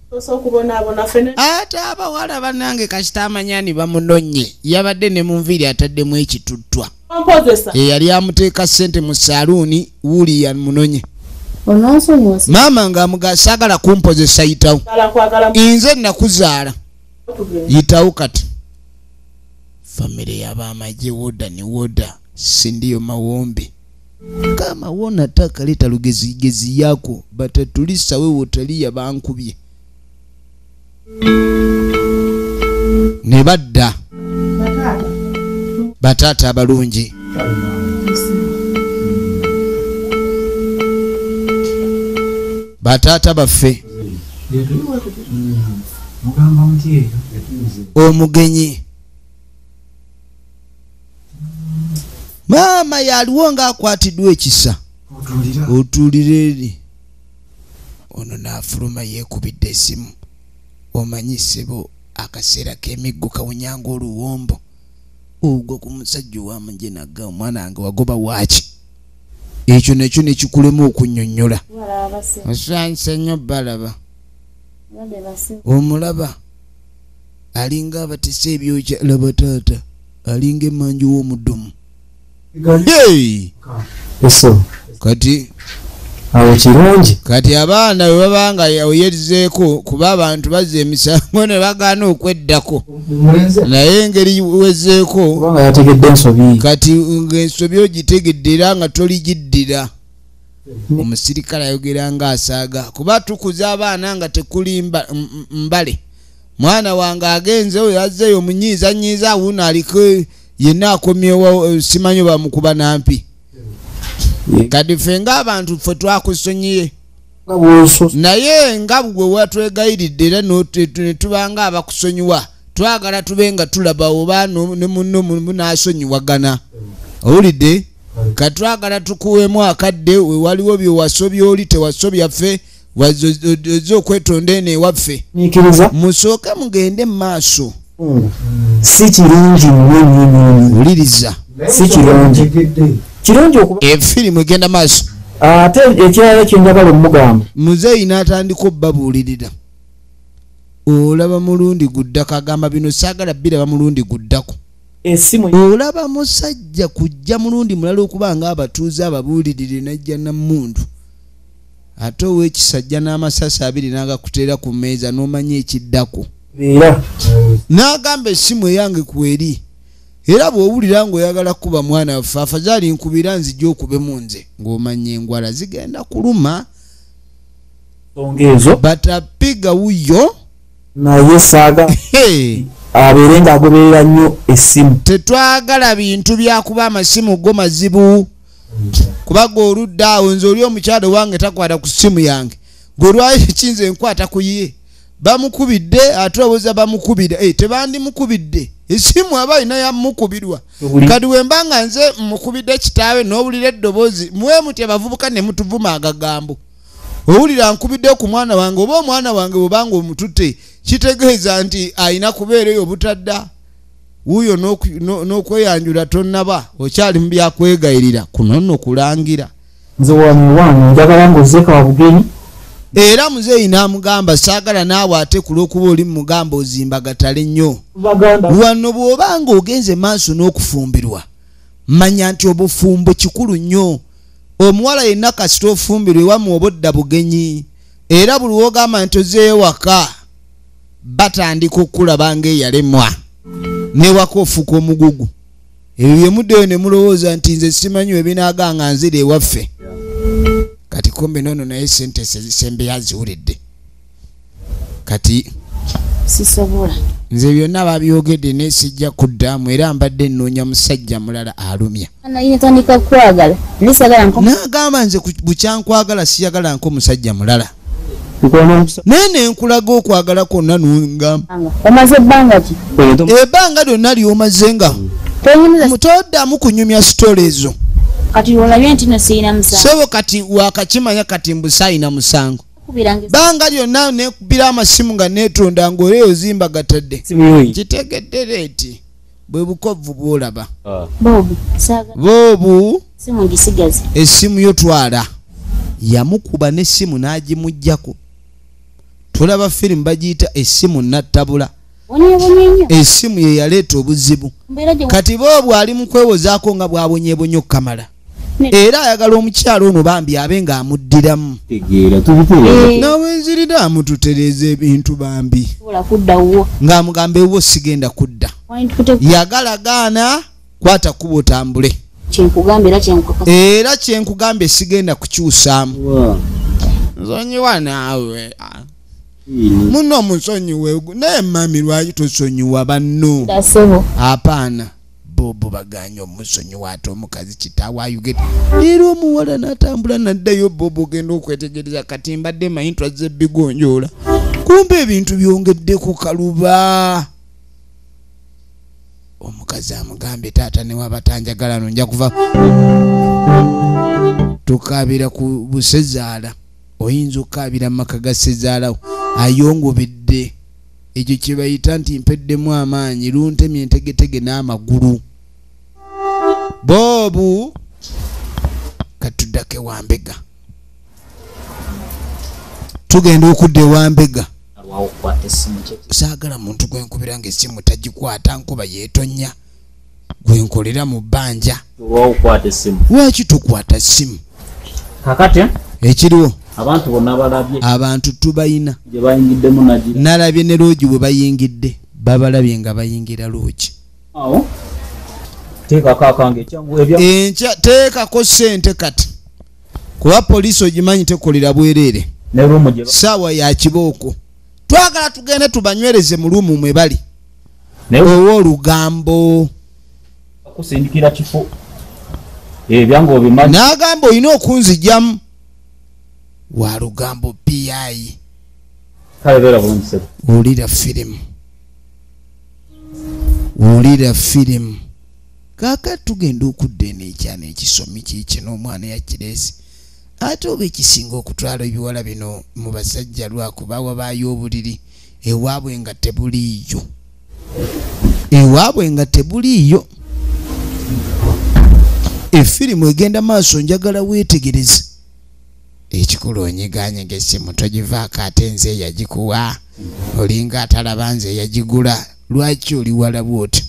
Ate abawala bannange kasita amanyani bamunonye, yabadde ne mu nviiri ataddemu ekituttwa. Yali amuteeka ssente mu saluuni wuuli yamunonye. Maama ng'amugasa agala kumpozesa yitawo. Nze nakuzaala yitawo kati. Famire y'abamagye woda ne woda sindiyo mawombe. Kama wona taka leta lugezigezi yako batatulisa wewe utalia bankubye. Ne badda batata abalungi. Batata baffe omugenyi. Maama yaliwo ng'akwatiddwa ekisa. Otuulire eri. Ono n'afuluma yeekubidde essimu. Omanyi ssebo akaseera k'emiggo kawunyanga oluwombo. Ogwo ku musajja ow'amagye nagga omwana wange wagoba waaki. Ekyo nakyo ne kikulema okunnyonnyola. Osanyusa nnyo balaba. Omulaba alinga abatese ebyokya laba taata alinga emmanju w'omuddumu. Hey! Kati awo kirungi kati abaana bwe babanga oyerizeeko kuba abantu bazza emisango ne bagaana okweddako naye engeri wezeeko kubanga yategedde ensobi kati ng'ensobi ogitegedde era nga toligiddira omusirikale ayogera ng'asaaga kuba tukuza abaana nga tekuli mbale mwana wange agenze oyo azzeeyo omunyiizanyiiza wuno aliko yenna akomyewo simanyi bamukuba nampi kati ffe ng'abantu ffe twakusonyiye naye nga bwe watwegayiridde era ne tuba nga abakusonyiwa twagala tube nga tulaba oba ne munno munaasonyiwagana owulidde katwagala tukuweemu akadde waliwo byewasobya oli tewasobya ffe wazze okwetonda eno ewaffe musooke mugende mu maaso si kirungi wuliriza si kirungi kirungi efirimu egenda maaso ate ekirala kyenjagala omugamba muzeeyi n'atandika obbabuulirira olaba mulundi guddako agamba bino saagala biraba mulundi guddako esimu olaba musajja kujja mulundi mulala okuba nga abatuuze ababuulirire najja nammundu ate ow'ekisajja n'amasasi abiri n'agakuteera ku mmeeza n'omanya ekiddako era n'agamba essimu eyange kweri era bw'owulira ng'oyagala kuba mwana waffe afazaali nkubira nzijja okubemu nze ng'omanya engwala zigenda kuluma songa ezo batapiga wuyo naye saaga abeere ng'agoberera nnyo essimu tetwagala bintu byakuba amasimu go mazibu kubaga oludda awo nze oli omukyalo wange takwata ku ssimu yange ng'olwayo ekinze nkwata ku ye bamukubidde ate obuza bamukubira tebandimukubidde essimu aba alina yamukubirwa kati wemba nga nze mukubidde kitaawe n'owulira eddoboozi muwe muti abavubuka ne mutuvuma agagambo owulira nkubidde ku mwana wange oba omwana wange bwebanga omututte kitegeeza nti ayina kubeera eyo obutadda wuuyo n'okweyanjula tonnaba okyali mu byakwegayirira kuno nno kulangira nze wange njagala ng'ozzeeka wa bugenyi era muzeeyi n'amugamba saagala naawe ate ku lw'okuba oli mugamba ozimbagatale nnyo wano bw'obanga ogenze maaso n'okufumbirwa manya nti obufumbo kikulu nnyo omuwala yenna kasita ofumbirwa ewamu oba odda bugenyi era buli wogamba nti ozeeyo waka batandika okulaba ng'eyalemwa n'ewaka ofuuka omugugu ebyo bye muddeyo ne mulowooza nti nze simanyi we binaaganga nzira ewaffe kati kombe nono naye sente ezisembe yaziwulidde kati sisobola nze byonna babyogedde nesijja kuddamu era mbadde nnoonya musajja mulala alumya natandika kwagala n'agamba nze bukyankwagala siyagala nko musajja mulala naye nenkulaga okwagala kwonna nongamba omaze ebbanga ki ebbanga lyonna lyomaze nga toddamu kunyumya sitole ezo kati olabye nti nosiina musango sebo kati wakakimanya kati mbusaayina musango banga lyonna nekubira amasimu nga netonda ng'oleyo zimba gatadde kitegedde leeti bwe bukovvu bwolaba boobu essimu yo twala yamukuba n'essimu n'agimuggyako tulaba firimu bagiyita essimu nattabula essimu ye yaleeta obuzibu kati boobu ali mu kwewozaako nga bwabonyebonye okukamala era ayagala omukyalo ono bambi abe ng'amuddiramu nawenzirira amututereeza ebintu bambi ng'amugamba ewuwo sigenda kudda yagala gaana kwata kuba otambule era kyenkugambye sigenda kukyusaamu nsonyiwa naawe muno musonyiwe naye mami lwaki tosonyiwa banno apaana bobo baganya omusonyiwa ate omukazi kitaawe ayugete era omuwala n'atambula naddayo bobo ogenda okwetegereza kati mbadde manyi twazze ebigonjoola kumbe ebintu byongedde ku kaluba omukazi amugambye taata ne wabatanjagala nonja kuva tukabira ku busezaala oyinza okukabira mu maka ga sezaalawo ayongobedde ekyo kye bayita nti mpeddemu amaanyi luntemye entegetege n'amagulu boobu katuddako ewambega tugenda okudda ewambega saagala muntu gwenkubira ng'essimu tagikwata nkuba yeetonya gwenkolera mu bbanja lwaki tokwata ssimu kakati ekiriwo abantu bonna balabye abantu tubayina gye bayingiddemu nagira nalabye ne loogi bwe bayingidde babalabye nga bayingira loogi awo teekako akange ekyangu enkya teekako ssente kati kuba poliisi ogimanyi tekolera bwereere ne rumu gye saawa ya kibooko twagala tugende tubanywereze mu luumu mwe bali ow'olugambo kusindikira kifo ebyangu obimanyi n'agamba olina okunzigyamu wa lugambo PI kale beera bulungi sebo wulira firimu kaaka tugenda okudda n'ekyana ekisomi kiiki n'omwana yakireesi ate oba ekisinga okutwala ebiwala bino mu basajja lwakuba wabaayo obuliri ewaabwe nga tebuliiyo efirimu egenda maaso njagala weetegereze ekikulu onyiganyega essimu togivaako ate nze yagikuwa olinga atalaba nze yagigula lwaki oli wala bwoti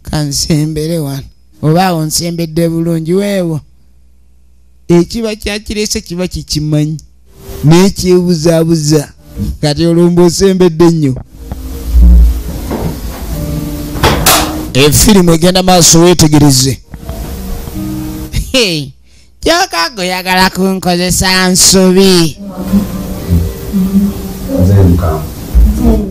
kansembere wano obaawo nsembedde bulungi weewo ekiba kyakirese kiba kikimanyi n'ekyebuzaabuza kati olumba osembedde nnyo efirimu egenda maaso weetegereze kyokaago yagala kunkozesa nsobi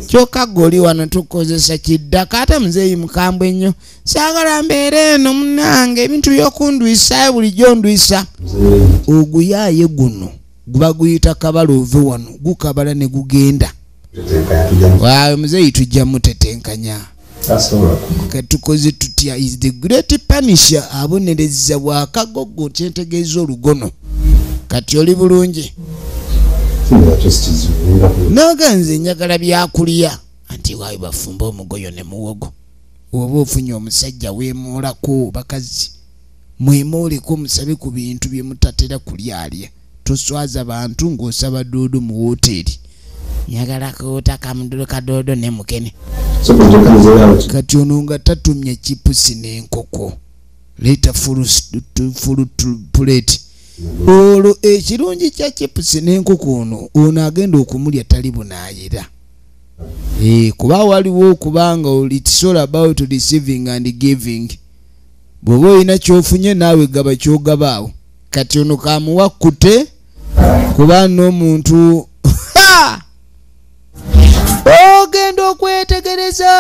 kyokaago oli wano tukozesa kiddaka ate muzeeyi mukambwe ennyo saagala mbeere eno munange ebintu by'okundwisa bulijjo ndwisa oguyaaye guno guba guyita kabala ove wano gukabala ne gugenda waawe muzeeyi tujja mutetenkanya katukoze tutya is the great punisher abonereza bwakagogo kyentegeeza olugono kati oli bulungi naganze njagala byakulya anti waawe bafumba omugoyo ne muwogo oba ofunye omusajja weemoolako bakazi mwemooleko musabe ku bintu bye mutatera kulyalya toswaza bantu ng'osaba doodo mu woteeri njagala kuwuta kamudulu kadoodo ne mukene kati ono nga tatumya chipusi n'enkoko leeta fulu puleti olwo ekirungi kya chipusi n'enkoko ono agenda okumulya tali bunaayira kuba waliwo okubanga it's all about receiving and giving bw'oba olina kyofunye naawe gaba kyogabaawo kati ono kamuwakkute kuba n'omuntu ogenda okwetegereza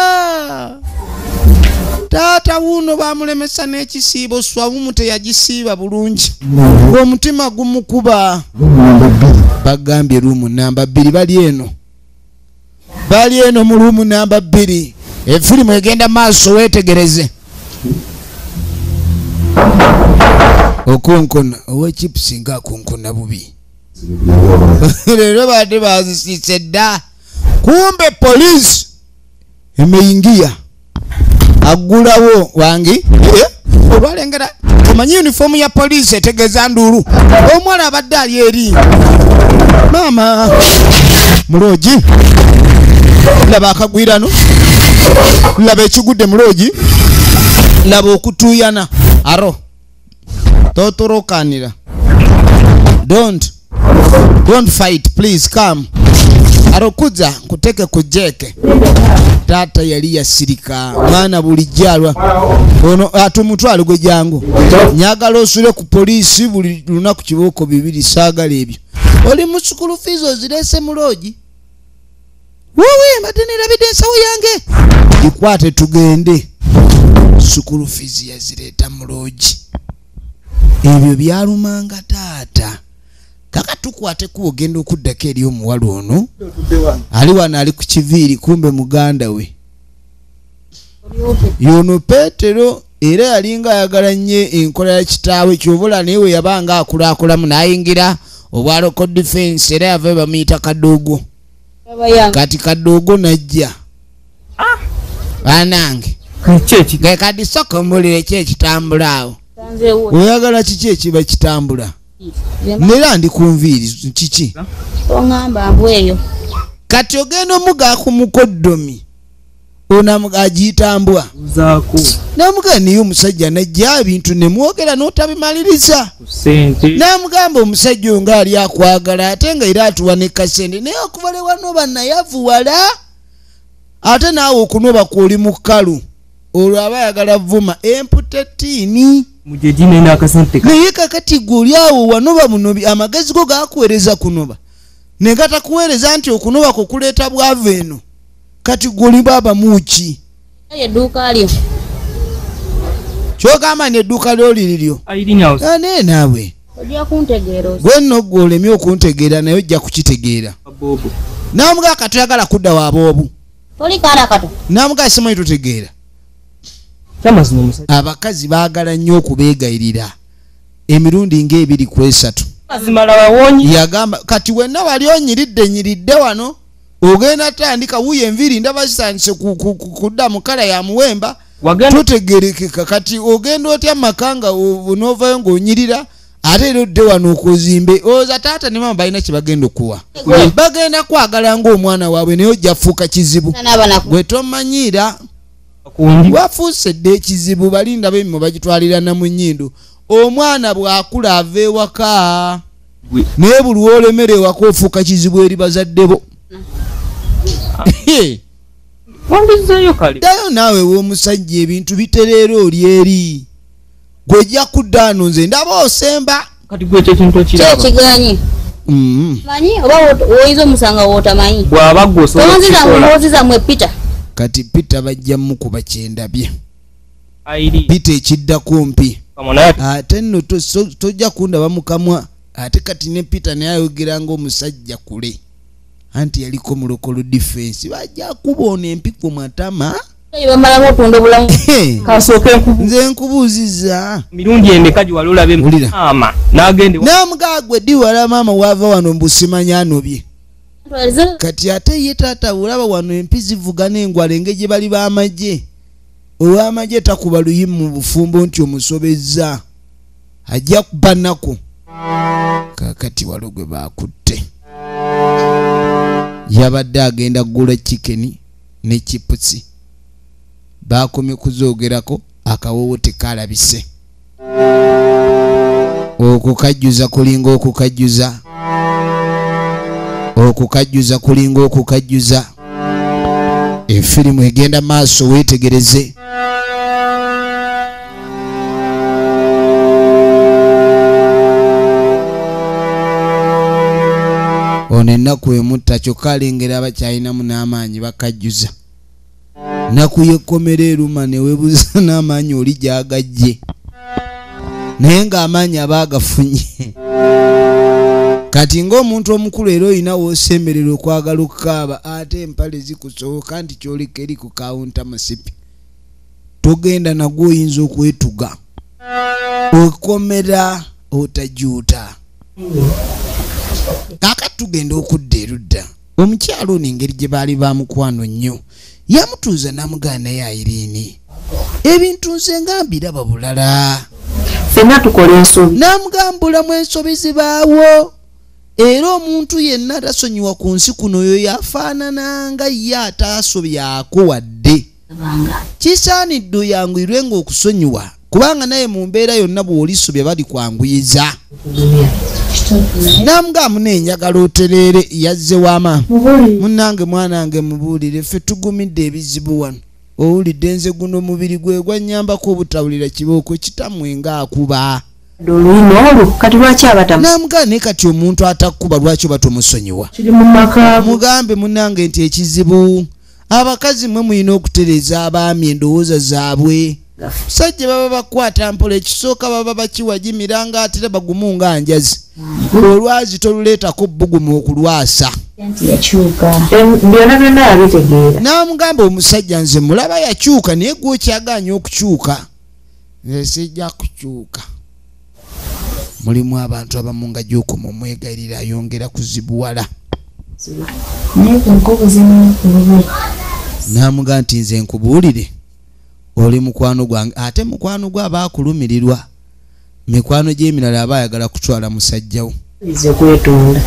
taata wuno bamulemesa n'ekisiibo swabumu teyagisiiba bulungi ng'omutima gumukuba bagambye luumu namba 2 bali eno mu luumu namba 2 efirimu egenda maaso weetegereze okunkona owechipusi nga akunkona bubi leero badde bazisiise dda kumbe polisi emeingia agulawo wangi olwalengera omanyi uniformu ya polisi etegeeza nduulu omwana abadde ali eri maama muloogi laba akagwirano laba ekigudde muloogi laba okutuuyana aro totorokanira don't fight please come arokuza kuteke kujeke tata yali yasirika mwana bulijjalwa ono atumutwale gwe jangu nyagala osule ku polisi buli lunaku kibooko 2 saagala ebyo oli mu school fees ozirese muloogi wowe matenera bidensawo yange ikwate tugende school fees yazireta muloogi ebyo byalumanga taata kaka tukwate kuogenda okuddako eri omuwala ono ali wano ali ku kiviiri kumbe muganda we yono Petero era yalinga ayagala nnyo enkola ya kitaawe kyobula naye we yabanga akulaakulamu n'ayingira obwaloko defense era yava bamuyita Kadoogo kati Kadoogo najja banange kati soko mbulire ki ekitambula awo oyagala kiki ekiba kitambula nera ndi kunviiri kiki ongamba mbweyo kati ogenda omuga ku mukoddomi onamugajitambwa zaako namuganiyo omusajja najja ebintu nemwogera n'otabimaliriza sente namugamba omusajja oyo ng'ali akwagala ate nga era atuwa ne kasente naye okuva le wanoba naye avuwala ate naawe okunoba kwoli mu kkalu olwo aba ayagala vuma empute ttiini mujeji nenda akasente naye kakati gwe oli awo wanoba munobi amagezi go gakuweereza kunoba ne gatakuweereza nti okunoba kwo kuleeta bwavu eno kati gwe oli baaba muki edduuka lyo kyogamba n'edduuka lyoliryo naye naawe ojja kuntegeera gwe nno gwe olemye okuntegeera naye ojja kukitegeera namugaa katoyagala kudda waaboobu toli kaana kato namugaa simanyi tutegeera abakazi baagala nnyo okubeegayirira emirundi ng'ebiri ku esatu yagamba kati wenna wali onyiridde wano ogenda tandika wuyo enviiri ndaba zitandise kudda mu kala ya muwemba tutegerekeka kati ogenda otya makanga n'ovayo ng'onyirira ate era odde wano okuzimbe oza taata ne mama balina kye bagenda okuwa bagenda kwagala ng'omwana waabwe naye ojja fuuka kizibu gwe tomanyiira wafuuse dde ekizibu balinda bemimo bagitwalira na mu nnyindo omwana bw'akula ava ewaka naye buli wolemera ewaka ofuuka kizibu eri bazadde bo ddayo naawe w'omusajja ebintu bitereera oli eri gwejja kuddaano nze ndaba osemba kyekiganye manyi oba woyinza omusanga wootamanyi tonziza mwe pita kati pita bajja mukuba kyendabye pita ekidda kumpi ate nno tojja kundaba mukamwa ate kati ne pita naye ayogera ng'omusajja kule anti yaliko mulokolo defense bajja kuboona empiku matama bamalamu otunda obulamu kasooke nze nkubuuziza mirundi emeka giwali olabe maama n'agende namugagwe diwala maama wava wano mbusimanya anobye kati ate ye taata olaba wano empi zivuga n'engwala engeri gye bali b'amagye olw'amagye takuba luyimu mu bufumbo nti omusobezza ajja kubanako kakati walo gwe baakutte yabadde agenda kugula chikeni ne chipusi bakomye kuzoogerako akawowo tekalabise okukajjuza kulinga okukajjuza efirimu egenda maaso weetegereze ono ennaku emutta kyokka alengera abakyalinamu n'amaanyi bakajjuza naku yekomera eruma newebuza n'amaanyi oli gyagajje naye ng'amaanyi aba agafunye kati ng'omuntu omukulu era olina woosemberera okwagala okukaaba ate empale zikusoboka nti kyoleka eri ku kawunta musipi togenda nagwo oyinza okwetuga okomera otajuuta kakati tugenda okudda erudda omukyalo ono engeri gye baali bamukwano nnyo yamutuuza n'amugaana naye Irene ebintu nze nga mbiraba bulala ffenna tukola ensobi n'amugambulamu ensobi zibaawo era omuntu yenna atasonyiwa ku nsi kuno oyo yafaanana nga ye ataasobyako wadde kisaanidde oyanguyirwe ng'okusonyiwa kubanga naye mu mbeera yonna bw'olisobya bali kwanguyiza namugamba nenjagala otereere yazze wama munnange mwanange mubuulire ffe tugumidde ebizibu wano owulidde nze guno omubiri gwe gwannyambako obutawulira kibooko kitammwe ng'akuba olulimi olwo kati lwaki abatamu namugamba naye kati omuntu atakuba lwaki oba tomusonyiwa kiri mu maka mugambe munnange nti ekizibu abakazi mwe mulina okutereeza abaami endowooza zaabwe sajja baba bakwata mpola ekisooka baba bakiwajimira nga atera bagumu nga njazi olwazi toluleetako bbugumu okulwasa byonna byonna yabitegeera n'amugamba omusajja nze mulaba yakyuka naye gwe okyaganya okukyuka nze sijja kukyuka mulimu abantu abamu nga gy'okoma omwegayirira ayongera kuzibuwala n'amugamba nti nze nkubuulire oli mukwano gwange ate mukwano gwe aba akulumirirwa mikwano gy'emirala aba ayagala kutwala musajjawo ize kwetonda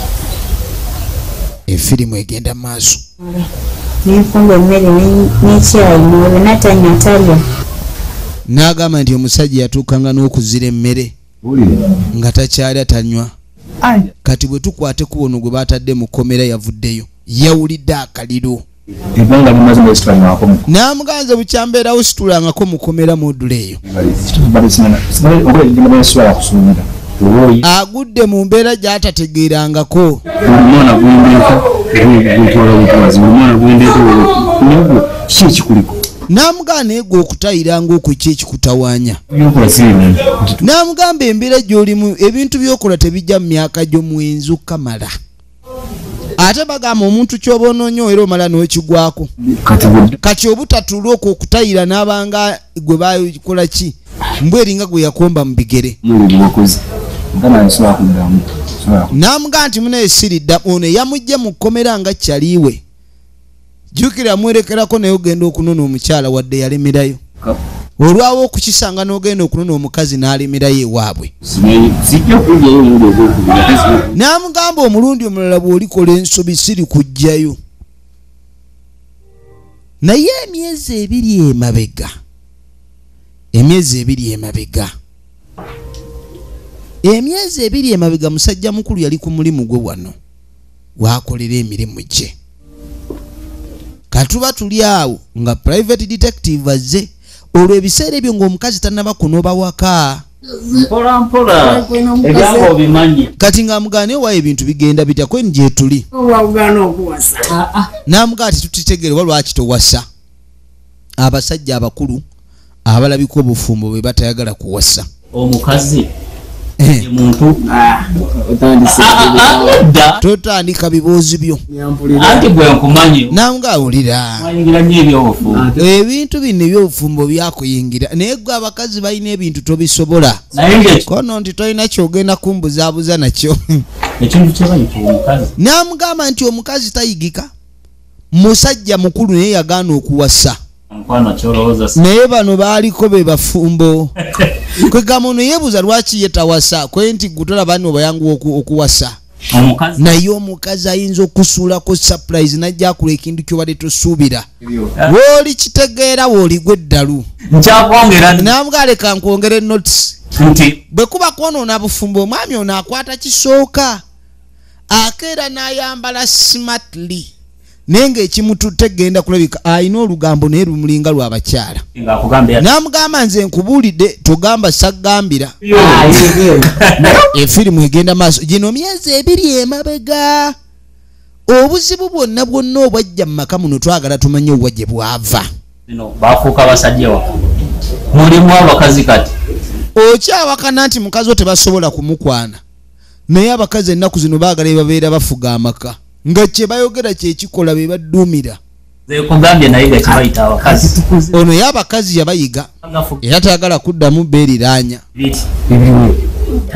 efirimu egenda maaso N'enfumba emmere n'ekyayi n'olwo natanywa talya. N'agamba nti omusajja yatuukanga n'okuzira emmere nga takyalya tanywa. Kati bwe tukwate ku ono gwe baatadde mu kkomera yavuddeyo yawulidde akaliro. N'amuganza bukyambeerawo situlangako mu kkomera modula eyo. Agudde mu mbeera gy'atategeerangako. N'amugamba naye gwe okutayiranga okwo ki ekikutawaanya. N'amugamba embeera gy'olimu ebintu by'okola tebijja mu myaka gyo mwenzi kamala. Ate bagamba omuntu ky'oba onoonye era omala n'okigwako. Kati obutatuula okwo okutayira n'abanga gwe bakola ki mbw eringa gwe yakomba mu bigere. N'amugamba nti munaye siridda ono yamugye mu kkomera nga kyaliwe. Jukira mwerekerako naye ogenda okunona omukyala wadde yalemerayo. Olwawo okukisanga n'ogenda okunona omukazi n'alemerayo ewaabwe. N'amugamba omulundi omulala bw'olikola ensobi siri kujjayo. Naye emyezi ebiri emabega musajja mukulu yali ku mulimu gwe wano waakolera emirimu gye. Katuba tuli awo nga private detective azze olwo ebiseera ebyo ng'omukazi tannaba kunoba waka. Mpola ebyangu obimanyi. Kati ng'amugane wa ebintu bigenda bitya kweni gye tuli. N'amugamba ati tutitegere lwaki towasa. Abasajja abakulu abalabika obufumbo bwe batayagala kuwasa. Omukazi muntu totandika biboozi byo anti bwe nkumanyi nanga awulira mayingira nnyo ebyobufumbo ebintu bino ebyobufumbo byakuyingira naye gwe abakazi balina ebintu tobisobola kono nti tolina kyogenda kumbuzaabuza nakyo ekintu kyebayita omukazi n'amugamba nti omukazi tayigika musajja mukulu naye yagaana okuwasa naye bano baaliko be bafumbo kwegamba ono yeebuuza lwaki ye tawasa kwe nti gutola bano bayangu okuwasa naye omukazi ayinza okusuulako surprise najja akula ekintu kyobadde tosuubira wooli kitegeera wooligwe eddalu n'amugaa leka nkwongera enotice bwe kuba kwonoona bufumbo omwami ono akwata kisooka akeera n'ayambala smartly naye ng'ekimututte genda kulabika alina olugambo naye lumulinga lw'abakyala n'amugamba nze nkubuulidde togamba saggambira efirimu egenda maaso gino myezi 2 emabega obuzibu bwonna bwonna obwajja mu maka muno twagala tumanye obwa gye bwava bafuuka basajja wa mulimu abakazi kati okyawakana nti mukazi o tebasobola kumukwana naye abakazi ennaku zino baagala ebabeera bafuga amaka nga kye bayogera kyekikola be badduumira zekugambye naye nga kibayita abakazi ono y'abakazi yabayiga era tayagala kuddamu beeriraanya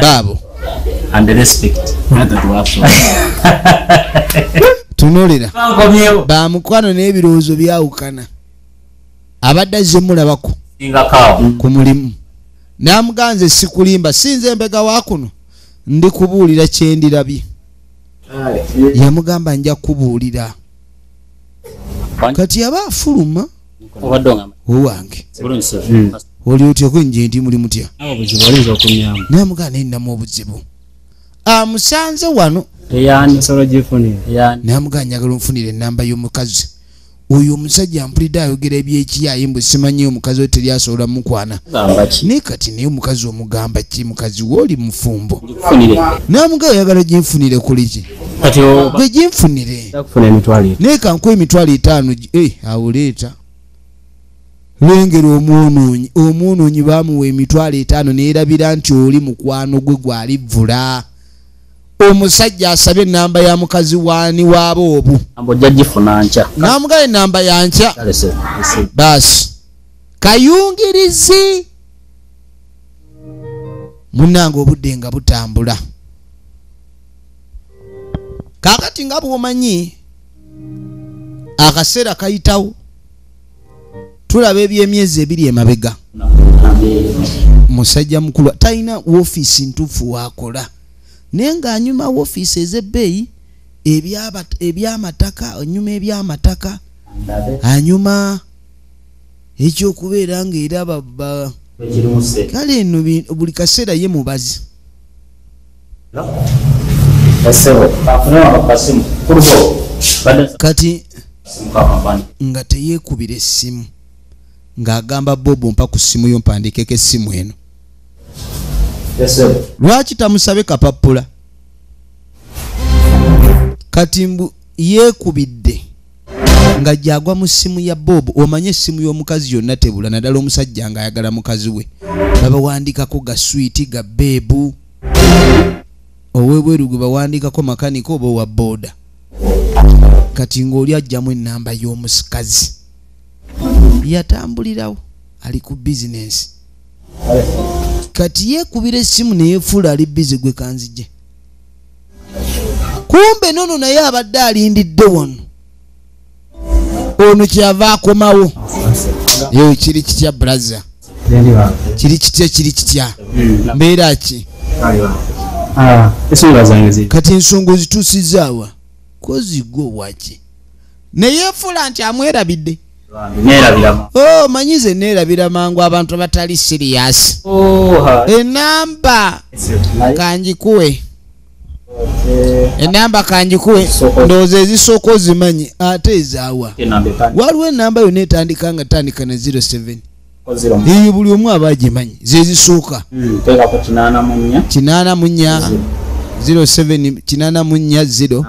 baabo tunulira bamukwano n'ebirowoozo byawukana abadde azze mulabako ku mulimu n'amuganze sikulimba sinze embega waakuno ndi kubuulira kyendirabye yamugamba nja kubuulira kati yaba afuluma owange oli otyeko nje ndi muli mutya namugamba ninamu obuzibu amusanze wano namugamba njagala onfunire enamba y'omukazi oyo omusajja ampulidde ayogera ebyekiyayi mbwe simanyi omukazi we teri asobola mukwana naye kati naye omukazi omugamba ki mukazi wooli mufumbo namugamba oyagala ginfunire kuliki gwe ginfunire naye kankuwa emitwalo 5 awuleeta lengera omwonoonyi bamuwa emitwalo 5 neerabira nti oli mukwano gwe gwalivvula omusajja asabye enamba ya mukazi waani waabo obu namugala enamba yankya baasi kayungirizi munange obudde nga butambula kakati nga bwomanyi akaseera kayitawo tulaba ebyemyezi 2 emabega musajja mukulu talina woofiisi ntuufu waakola naye ng'anyuma woofiisi ez'ebbeeyi ebyamataka onyuma ebyamataka anyuma ekyokubeera ng'era baba kale eno buli kaseera ye mubazi kati nga teyeekubira essimu ng'agamba Bobo mpa ku ssimu yo mpandiikeko essimu eno lwaki tamusabe kapapula kati mbu yeekubidde nga gyagwa mu ssimu ya Bobo. Omanye essimu y'omukazi yonna tebula naddala omusajja nga ayagala mukazi we babawandiikako ga switi ga beebu ow'ebweru gwe bawandiikako makanika oba owa booda kati ng'oli ajjamu ennamba y'omusikazi yatambulirawo ali ku bizinensi kati yeekubira essimu neyeefuula ali bizi gwe kanzije kumbe nono naye abadde alindidde wano ono kyava akomawo yo kiri kitya braza kiri kitya mbeera ki kati ensonga ozituusizaawa kozigwo waki neyeefuula nti amwerabidde manyize neerabira mangu abantu abatali siriyasi enamba kanjikuwe enamba kanjikuwe ndowooza ezisooka ozimanyi ate ezaawa waliwo enamba yonna etandika nga tandika ne 07 eyo buli omu aba agimanyi zezisooka 84 07 84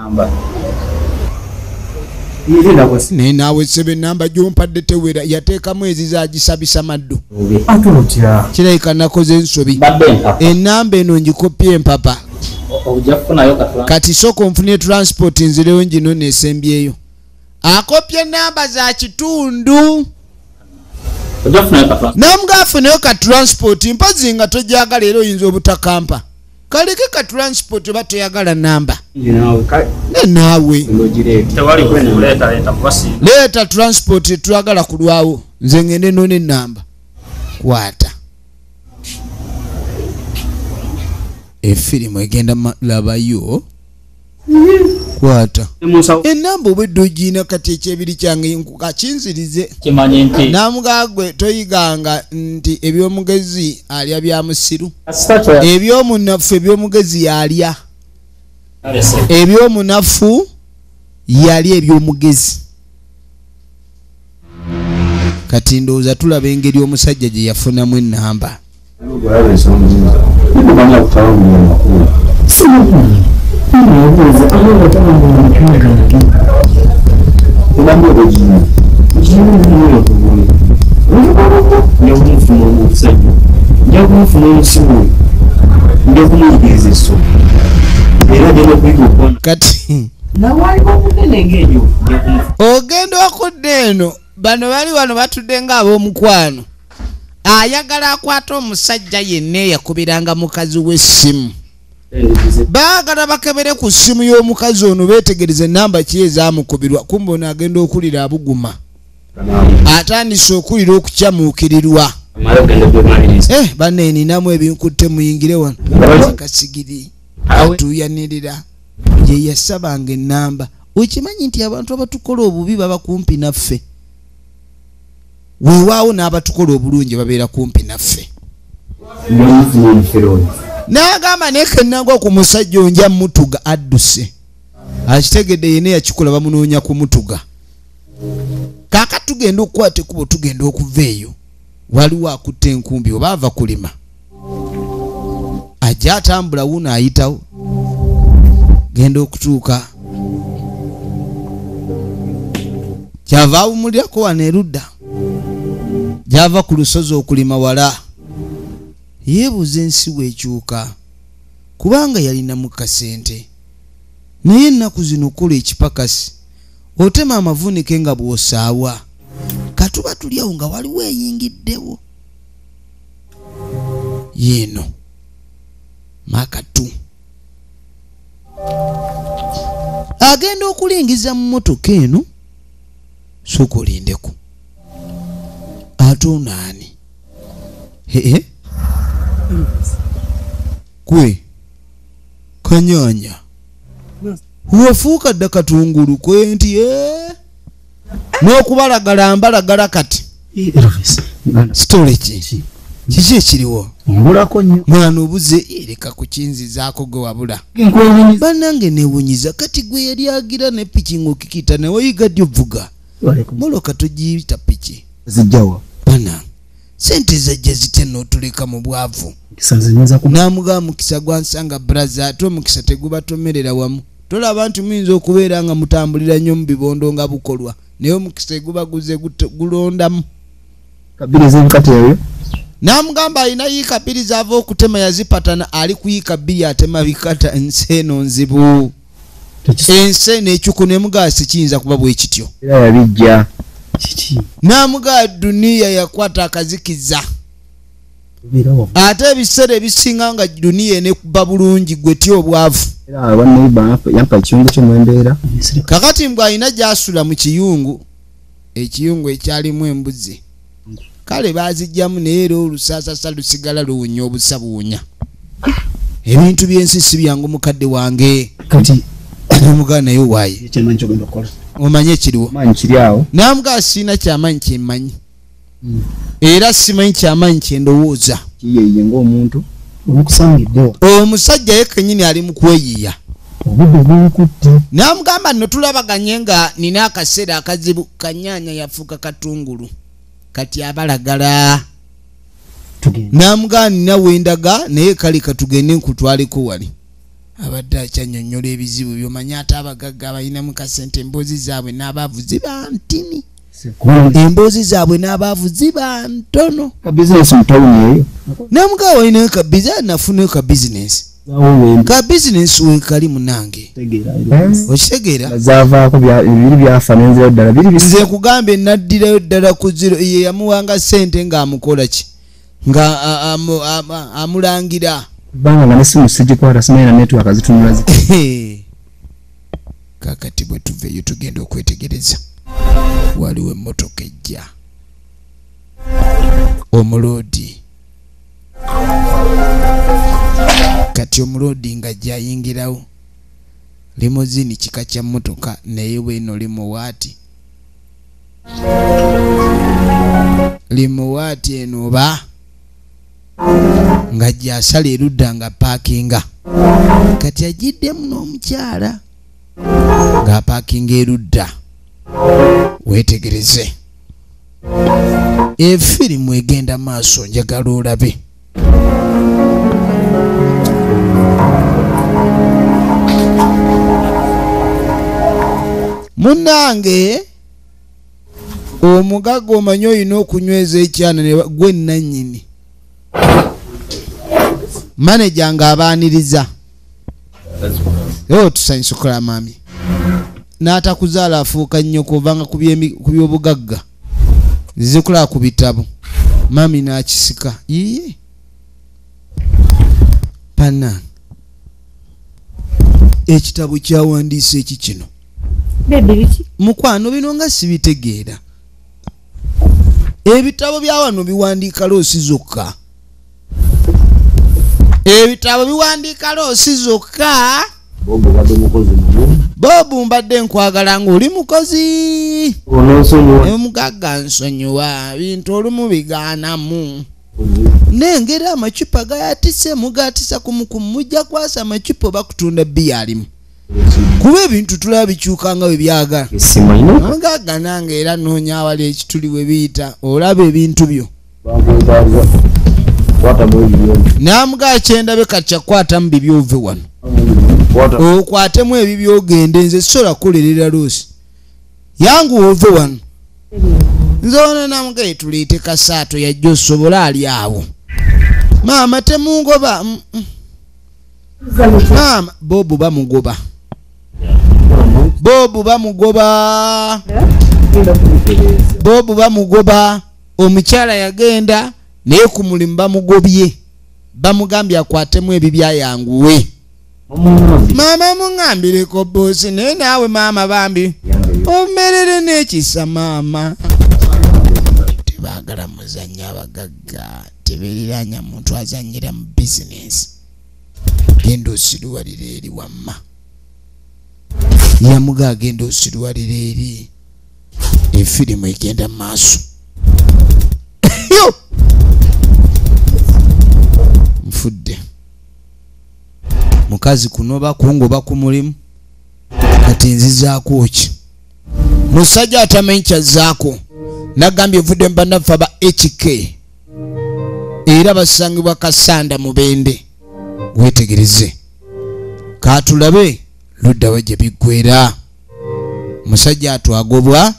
naye naawe sebe enamba gyompadde tewera yateekamu ezizagisabisa maddu kirabika nakoze ensobi enamba eno ngikopye empapa kati sooka onfunire transport nzireyo ngino nesembyeyo akopye enamba za kitundu namugafuneyo ka transport mpozi nga tojagala era oyinza obutakampa kaleke ka transport oba toyagala namba naawe leeta transport tuyagala kulwawo nze ngende nona enamba kwata efirimu egenda labayo kwata enamba obwedde ogiina kati ekyebiri kyange nkukakinzirize namugagwe toyiganga nti ebyomugezi alya bya musiru ebyomunafu ebyomugezi yalya ebyomunafu yalya ebyomugezi kati ndowooza tulaba engeri omusajja gye yafunamu enamba kati ogenda okudda eno bano bali wano batudde nga ab'omukwano ayagala akwata omusajja yenna eyakubiranga mukazi w'essimu baagala bakebere ku ssimu y'omukazi ono beetegereze enamba ki ezamukubirwa kumbe ono agenda okulira abuguma atandise okulira okukyamuukirirwa banne ninamu ebinkutte muyingire wano kasigiri atuyanirira ye yasabanga enamba okimanyi nti abantu abatukola obubi baba kumpi naffe weewaawo n'abatukola obulungi babeera kumpi naffe n'agamba nekenagwa ku musajja onja mutuga adduse akitegedde yene yakikola bamunoonya ku mutuga kaaka tugenda okukwata ekubo tugenda okuva eyo waliwo akutte enkumbi oba ava kulima ajja atambula wuno ayitawo genda okutuuka kyava awumulirako wano erudda gyava ku lusozi okulima wala yeebuuza ensi weekyuka kubanga yalinamu kasente naye ennaku zino okola ekipakasi otema amavunike nga bw'osaawa katuba tulyawo nga waliwo eyingiddewo yeeno makatu agenda okulingiza mu motoka eno sooka olindeku ate onaani kwe kanyanya wafuuka dda katungulu kwe nti n'okubalagala mbalagala kati storage kiki ekiriwo mbulako nnyo mwana obuze ereka kukinzizaako gwe wabula bannange neewunyiza kati gwe yali agira ne piki ng'okikita newayigadde ovuga moloka togiyita piki zijjawa bannange sente zajja zitya n'otuleka mu bwavu n'amugamba mukisa gwansanga braza ate omukisa tegubatomerera wamu tolaba nti muyinza okubeera nga mutambulira nnyo mu bibondo nga bukolwa naye omukisa guba gulondamu kabiri z'ebikata eyo n'amugamba alina yiika bbiri z'ava okutema yazipatana ali ku yiika bbiri atema bikata ensi eno nzibu ensi eno ekyuku nemugaba sikiyinza kuba bwe kityo era yabijja n'amugaba duniya yakwata akazikiza ate ebiseera ebisinga nga duniya enekuba bulungi gwe tya obwavu era abaneiba yampa ekiyungu ky'omwembeera kakati mbwe alina gy'asula mu kiyungu ekiyungu ekyalimu embuzi kale bazijjamu naye era olusaasasa lusigala luwunya obusa buwunya ebintu by'ensi si byangu mukadde wange kati omugana naye waaye omanye ekiriwo n'amugaba siina kyamaanyi kyemmanyi era simanyi kyamaanyi kyendowooza kiyeye ng'omuntu omukusangiddewo omusajja ye kennyini ali mu kweyiiya obudde bwekutte n'amugamba nno tulabaganye nga nina akaseera akazibu kanyaanya yafuuka katungulu kati abalagala n'amugamba nina wendaga naye kale katugende nkutwaleko wali abadde akyanyonnyola ebizibu byomanyi ate abagagga balinamu kasente emboozi zaabwe n'abaavu ziba ntini emboozi zaabwe n'abaavu ziba ntono kabizinesi mutawuni eyo n'amugaba walinayo kabizinesi nafunayo kabizinesi kabizinesi wekali munange okitegeera zavaako biri byafa nenzirayo ddala biri nze kugambe naddirayo ddala ku ziro ye yamuwanga sente ng'amukola ki nga amulangira kubanga nga nesimu sigikwata simanyi na network zitunula zi kakati bwe tuveeyo tugenda okwetegereza waliwo emmotoka ejja omuloodi kati omuloodi nga gyayingirawo limozini kika kya mmotoka naye bweno limuwaati eno oba nga gyasala erudda nga paakinga kati agiddemu n'omukyala nga paakinga erudda weetegereze efirimu egenda maaso njagala olabe munnange omugaga omanyi olina okunyweza ekyana gwe nannyini maneja nga abaaniriza tusanyusukola mami n'atakuzaala afuuka nnyo kuvanga ku byobugagga zikulaba ku bitabo mami n'akisika iye pana ekitabo kyawandiisa eki kino mukwano bino nga sibitegeera ebitabo bya wano biwandiika loosi zokka ebitabo biwandiika loosi zokka bobu mbadde nkwagala ng'oli mukozi omugagga nsonyiwa bintu olumu bigaanamu nengera amacupa gayatise mugatisa kumukumu mujja kwasa amacupa oba kutunda bbiya alimu kuba ebintu tulaba bikyuka nga bwe byagala omugagga nange era noonya awali ekituli we biyita olaba ebintu byo n'amugaba kyendabe kati kyakwatamu bibyo ove wano okwatemu ebibyo ogende nze sola kukolerera loosi yangu ove wano nze ono namugaba tuleete kasaato yajja osobola ali awo maama temungoba maama bobu bamugoba bobu bamugoba omukyala yagenda naye ku mulimu bamugobye bamugambye akwatemu ebibyayanguwe maama muŋambireko boosi naye naawe maama bambi omerere n'ekisa maama tebaagala muzannya abagagga tebeeriranya muntu azannyira mu bizinesi genda osiruwalira eri wamma yamuga agenda osiruwalira eri efirimu egenda maaso. Yo nfudde mukazi kuno bakungo bakumulimu kati nzizaako ki musajja atamenyi kyazzaako nagambye vudde mbanafa ba HK era basangibwa Kasanda Mubende wetegereze katulabe ludda wajja biggwera musajja atwagobwa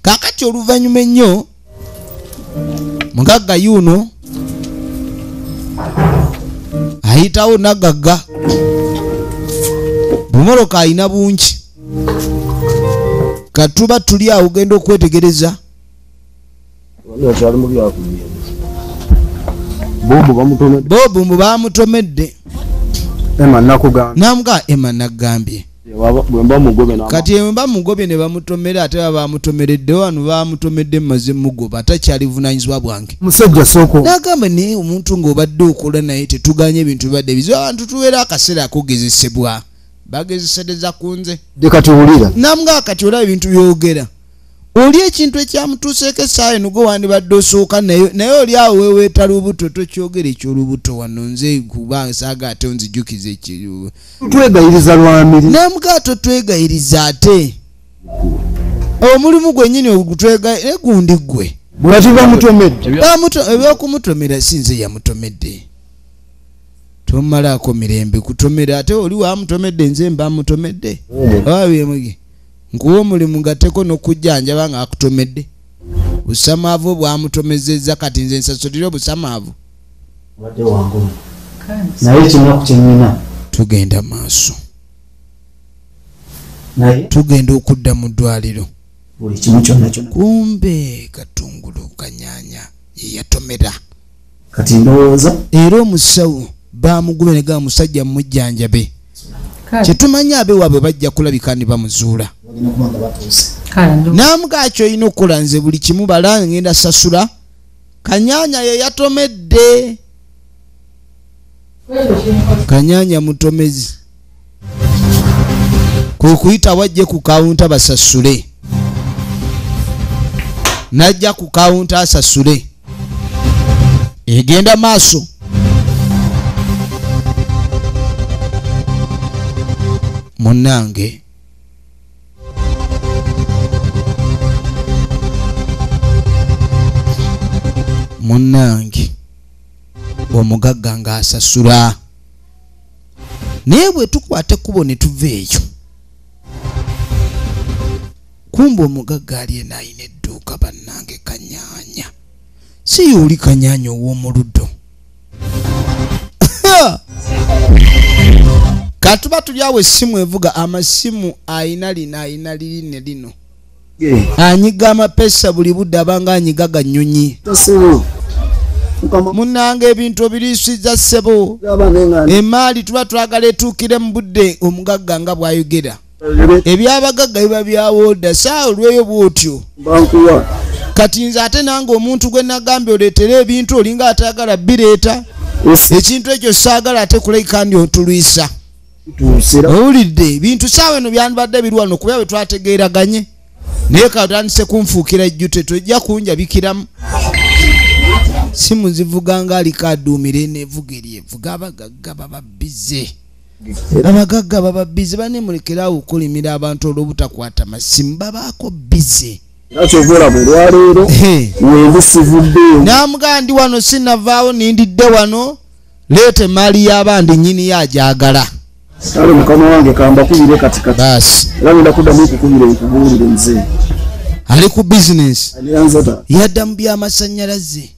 kakati oluvannyuma ennyo mugagga yuno ayitawo nagagga bumoroka ayina bungi katuba tuli awo genda okwetegereza bobu mbu bamutomedde namuga Emma nagambye kati emba mugobye ne bamutomera ate bamutomeredde wano bamutomedde maze mugoba atakyalivunanyizibwa bwange musajja soko nagamba naye omuntu ng'obadde okola naye tetuganye ebintu bibadde bizo abantu tuweera akaseera akogezesebwa bagezesereza ku nze deka tuwulira namuga kati olaba ebintu byogera oli ekintu ekyamutuuseeko essaawa eno gwe wandibadde osooka naye oli awo weweeta lubuto tokyogera ekyolubuto wano nze kuba saaga ate onzijukiza ekyo twegayiriza lwamiri namuga totwegayiriza ate omulimu gwennyini ogutwegayire gundi gwe bwatiba mutomedde ebyokumutomera si nze yamutomedde tomalaako mirembe kutomera ate oli wamutomedde nze mba mutomedde ababyemwege nkuwa omulimu ngateko n'okujjanjaba nga akutomedde busamaavu bwamutomezezza kati nze nsasulire obusamaavu naye kinaku kyenyina tugenda maaso tugenda okudda mu ddwaliro buli kimu kyonna kumbe Katungulu Kanyanya yeyatomera kati ndowooza era omusawo bamugube ne musajja mujjanjabe kyetumanya abe waabwe bajja kulabika ne bamuzuula namugakyo olina okukola nze buli kimu bala ngenda sasula Kanyanya yeyatomedde Kanyanya mutomezi kukuyita wajje ku kawunta basasule najja ku kawunta asasule egenda maaso munange omugagga nga asasula naye bwe tukwate kubo ne tuva eyo kumbe omugagga aliena ayina edduuka bannange Kanyanya si yoli Kanyanya ow'omuluddo katuba tuli awo essimu evuga amasimu ayina lino anyiga amapesa buli budde abanga anyiga gannyonyi munange ebintu obirisiza ssebo emaali tuba twagala etuukire mu budde omugagga nga bwayogera ebyabagagga biba byawooda saa olweyo bwotyo kati nze ate nange omuntu gwe nagambye oleetere ebintu olinga atayagala bireeta ekintu ekyo saagala ate kulabika ndi otulwisa owulidde ebintu saawa eno byandibadde birwano kuba bwe twategeeraganye naye katandise kunfuukira ejjute tojja kunjabikiramu simu zivuga nga aliko aduumire nevuga eryevuga abagagga baba bize abagagga baba bize banemulekerawo okulimira abantu olw'obutakwata masimu babaako bize namugaa ndi wano sinavaawo nindidde wano leete maali y'abandi nyini yajagala ale mukama wange kamba kubire katikati basi era nda kuddamu kukubira nkubulire nze ali ku business alianzata yadda mu by'amasannyalaze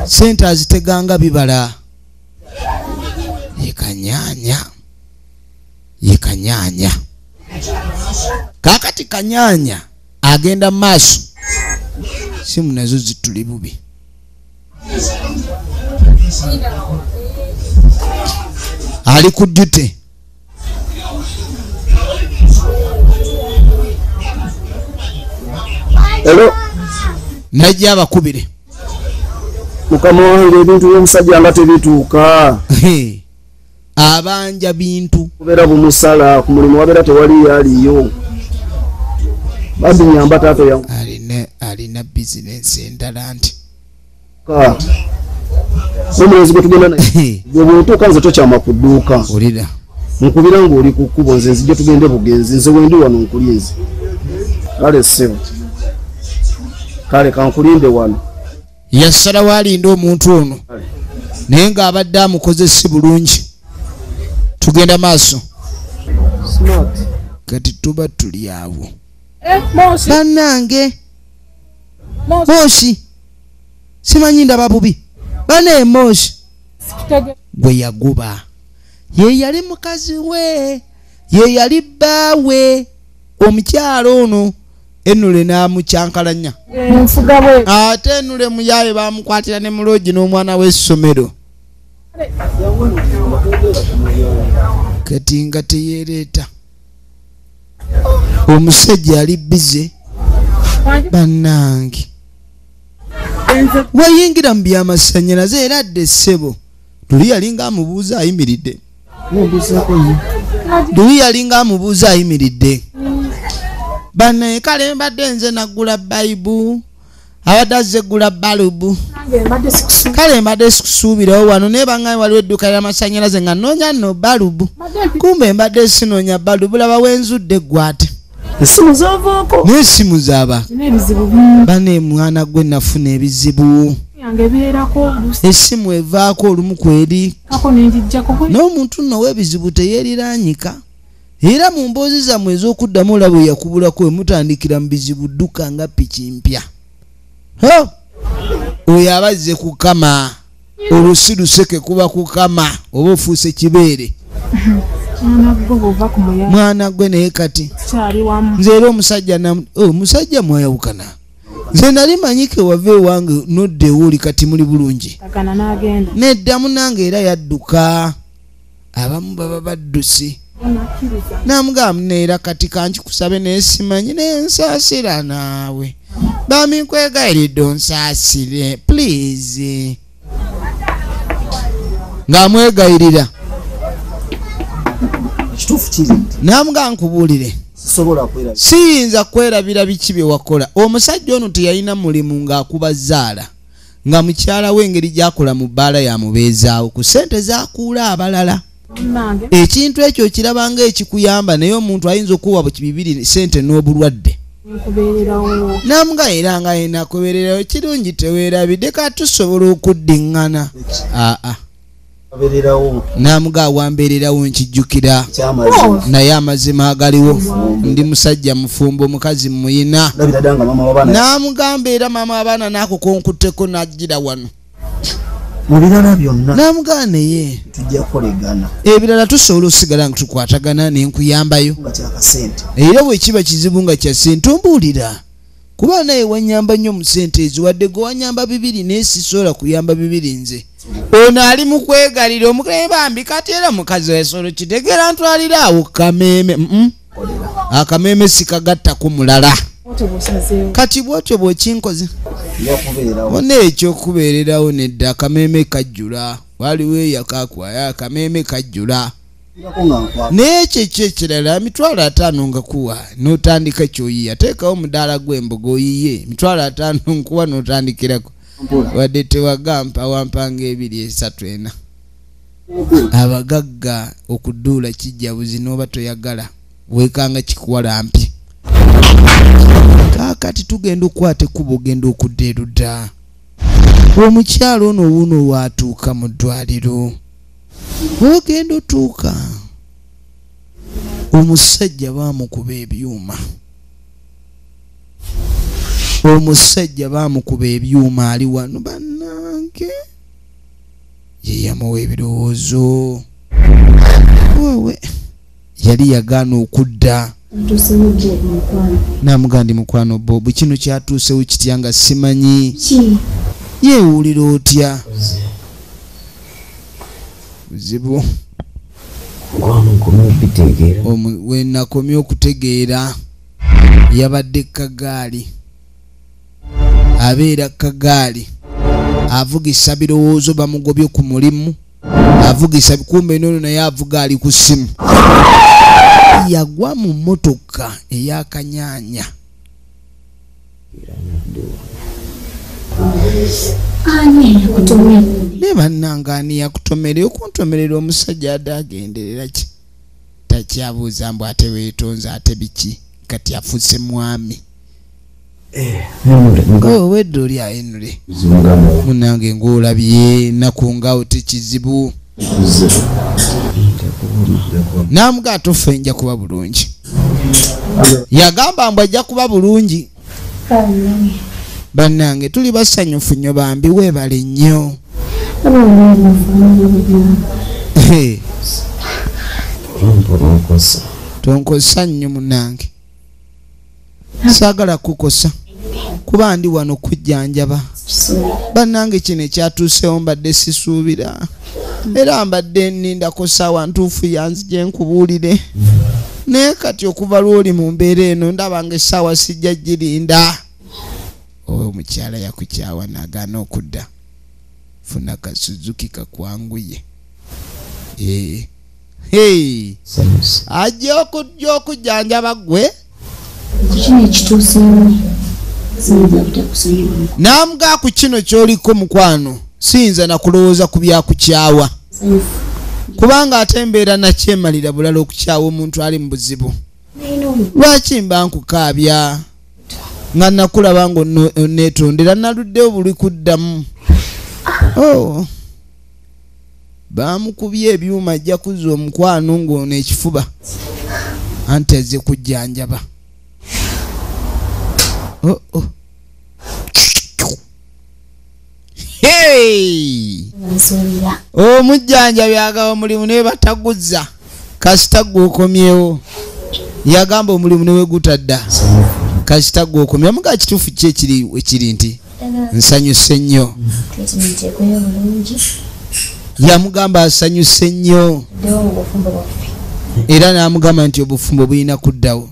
sente aziteganga bibala Kanyanya kakati Kanyanya agenda maaso simu nazo zituli bubi ali ku duty hello najja abakubire mukama wange ebintu by'omusajja nga tebituuka abanja bintu kubeera bumusala ku mulimu wabeera tewali yaliyo basi nyamba tato yangu alina business endala nti omwezi gwe tugenda naye gwe bw'otuuka nze tokyama ku dduuka olira nkubira ng'oli ku kkubo nze nzija tugende bugenzi nze wendi wano nkulinze kale ssebo kale kankulinde wano yasalawo alinda omuntu ono naye ng'abadde amukoze si bulungi tugenda maaso kati tuba tuli awo bannange Moshi simanyi ndaba bubi bane Moshi gwe yaguba ye yali mukazi we ye yali bbaawe omukyalo ono Enule n'amukyankalanya ate Enule muyaye bamukwatira ne mulogi n'omwana w'essomero kati nga teyereeta omusajja ali bize bannange wayingira mu by'amasannyalaze era adde ssebo tuli yalinga amubuuza ayimiridde bannaye kale mbadde nze naggula bayibu abadde azze gula balubu kale mbadde sikusuubirawo wano naye bangaye waliwo edduuka ly'amasannyalaze nga nnoonya nno balubu kumbe mbadde sinoonya balubu laba wenzudde gwate esimu zavaako n'esimu zaaba bane mwana gwe nafuna ebizibu esimu evaako olumu kweri n'omuntu nno w'ebizibu teyeeriranyika era mu mboozi zammwe ez'okuddamu olaba yakubulako emutandikira mu bizibu dduka nga piki mpya oyo abazze kukama olusi luseke kuba kukama oba ofuuse kibeere mwana gwe naye kati nze era omusajja mwayawukana nze nali manyike wava ewange noddewo oli kati muli bulungi nedda munange era yadduka abamu baba baddusi namugamba neera kati kankikusabe naye simanyi naye nsaasira naawe bami nkwegayiridde onsaasire please ng'amwegayirira namugamba nkubuulire siyinza kwerabira biki bye wakola omusajja ono teyalina mulimu ng'akuba zaala nga mukyala we engeri gy'akola mu bbaala yamubeezaawo ku ssente z'akuula abalala ekintu ekyo kirabanga ekikuyamba naye omuntu ayinza okuwa bibiri ssente n'obulwadde namuga era nga yena kubeererawo kirungi teweerabidde katusobola okuddiŋŋana namuga awambeererawo nkijjukira naye amazima agaliwo ndi musajja mufumbo omukazi muyina namugamba era maama abaana n'akukonkutteko n'ajjira wano mubirala byonna namugaa naye tujja kukolegana ebirala tusobola osigala nga tukwatagana nenkuyambayo era bwekiba kizibu nga kya sente ombuulira kuba naye wanyamba nnyo mu sente ezo wadde gwe wanyamba bibiri naye sisobola kuyamba bibiri nze ono ali mu kwegalira omukebambi kati era mukazi wesolo kitegeera ntwalira awo kameeme akameeme sikagattako mulala kati bwotyo bwekinkoze wonna ekyokubeererawo nedda akameeme kajjula waliwo eyakakwaya akameeme kajjula naye kyekyo ekirala 50 nga kuwa n'otandika kyoyiya teekawo omudaala gw'embogo oyiye 50 nkuwa n'otandikirako wadde tewagampa wampanga 2 3 4 abagagga okudduula kijjabuzi n'oba toyagala weekanga kikuwalampye kakati tugenda okukwata ekkubo ogenda okudda erudda omukyalo ono wuuno waatuuka mu ddwaliro ogenda otuuka omusajja baamukuba ebyuma ali wano bannange ye yamuwa ebirowoozo wewe yali yagaana okudda namugamba ndi mukwano Bob kino kyatuusewo kitya nga simanyi yeewulira otya buzibu we nakomye okutegeera yabadde kagaali abeera kagaali avugisa birowoozo bamugobye ku mulimu avugisa kumbe nono naye avuga ali ku ssimu yagwa mu mmotoka ey'akanyaanya ne bannange yakutomera okuntomerera omusajja adagenderera ki takyabuuza mbu ate weetonze ate biki kati afuuse mwami wedde oli ayenule munange ng'olabye naku ngawo tekizibu namuga atofe nja kuba bulungi yagamba mbu ajja kuba bulungi bannange tuli basanyufu nnyo bambi weebale nnyo tonkosa nnyo munange saagala kukosa kuba ndi wano kujjanjaba bannange kino ekyatuusewo mbadde sisuubira era mbadde nnindako saawa ntuufu yanzije nkubuulire naye kati okuva lwoli mu mbeera eno ndaba nga essaawa sijja girinda omukyala yakukyawa n'agaana okudda funa ka Suzuki kakwanguye ajja okujjanjaba gwe namuga ku kino kyoliko mukwano siyinza nakulowooza ku byakukyawa kubanga ate embeera nakyemalira bulala okukyawa omuntu ali mu buzibu lwaki mba nkukaabya nga nakulaba nga onneetondera naluddewo buli kuddamu bamukubye ebyuma ajja kuzza omukwano ng'ono ekifuba anti azze kujjanjaba omujjanjabi agaba omulimu naye bataguzza kasita gw'okomyewo yagamba omulimu ne wegutadda kasita gw'okomyewo muga kituufu ki ekiri nti nsanyuse nnyo yamugamba asanyuse nnyo era n'amugamba nti obufumbo bulina kuddawo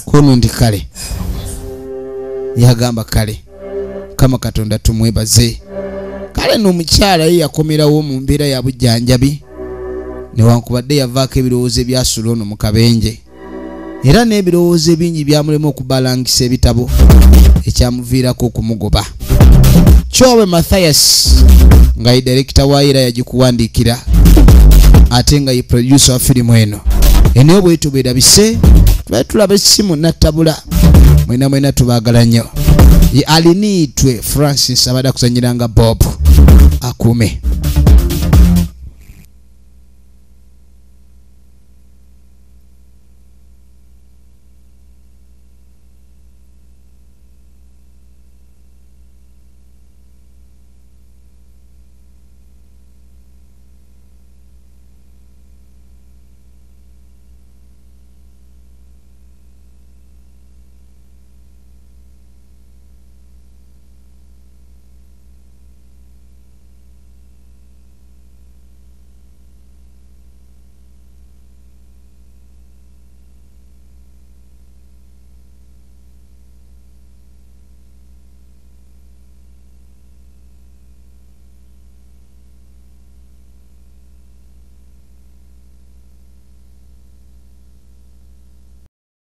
kono ndi kale yagamba kale kama Katonda tumwebaze kale n'omukyala ye yakomerawo mu mbeera ya bujjanjabi newankubadde yavaako ebirowoozo ebyasula ono mu kabenje era n'ebirowoozo ebingi byamulema okubalangisa ebitabo ekyamuviirako okumugoba Kyobe Mathias nga ye director wa era yagikuwandiikira ate nga ye producer wa firimu eno eneyo bwetu bwerabise tubaye tulaba essimu nattabula mwena tubaagala nnyo ye aliniitwe Francis abadde akuzanyiranga Bob akuume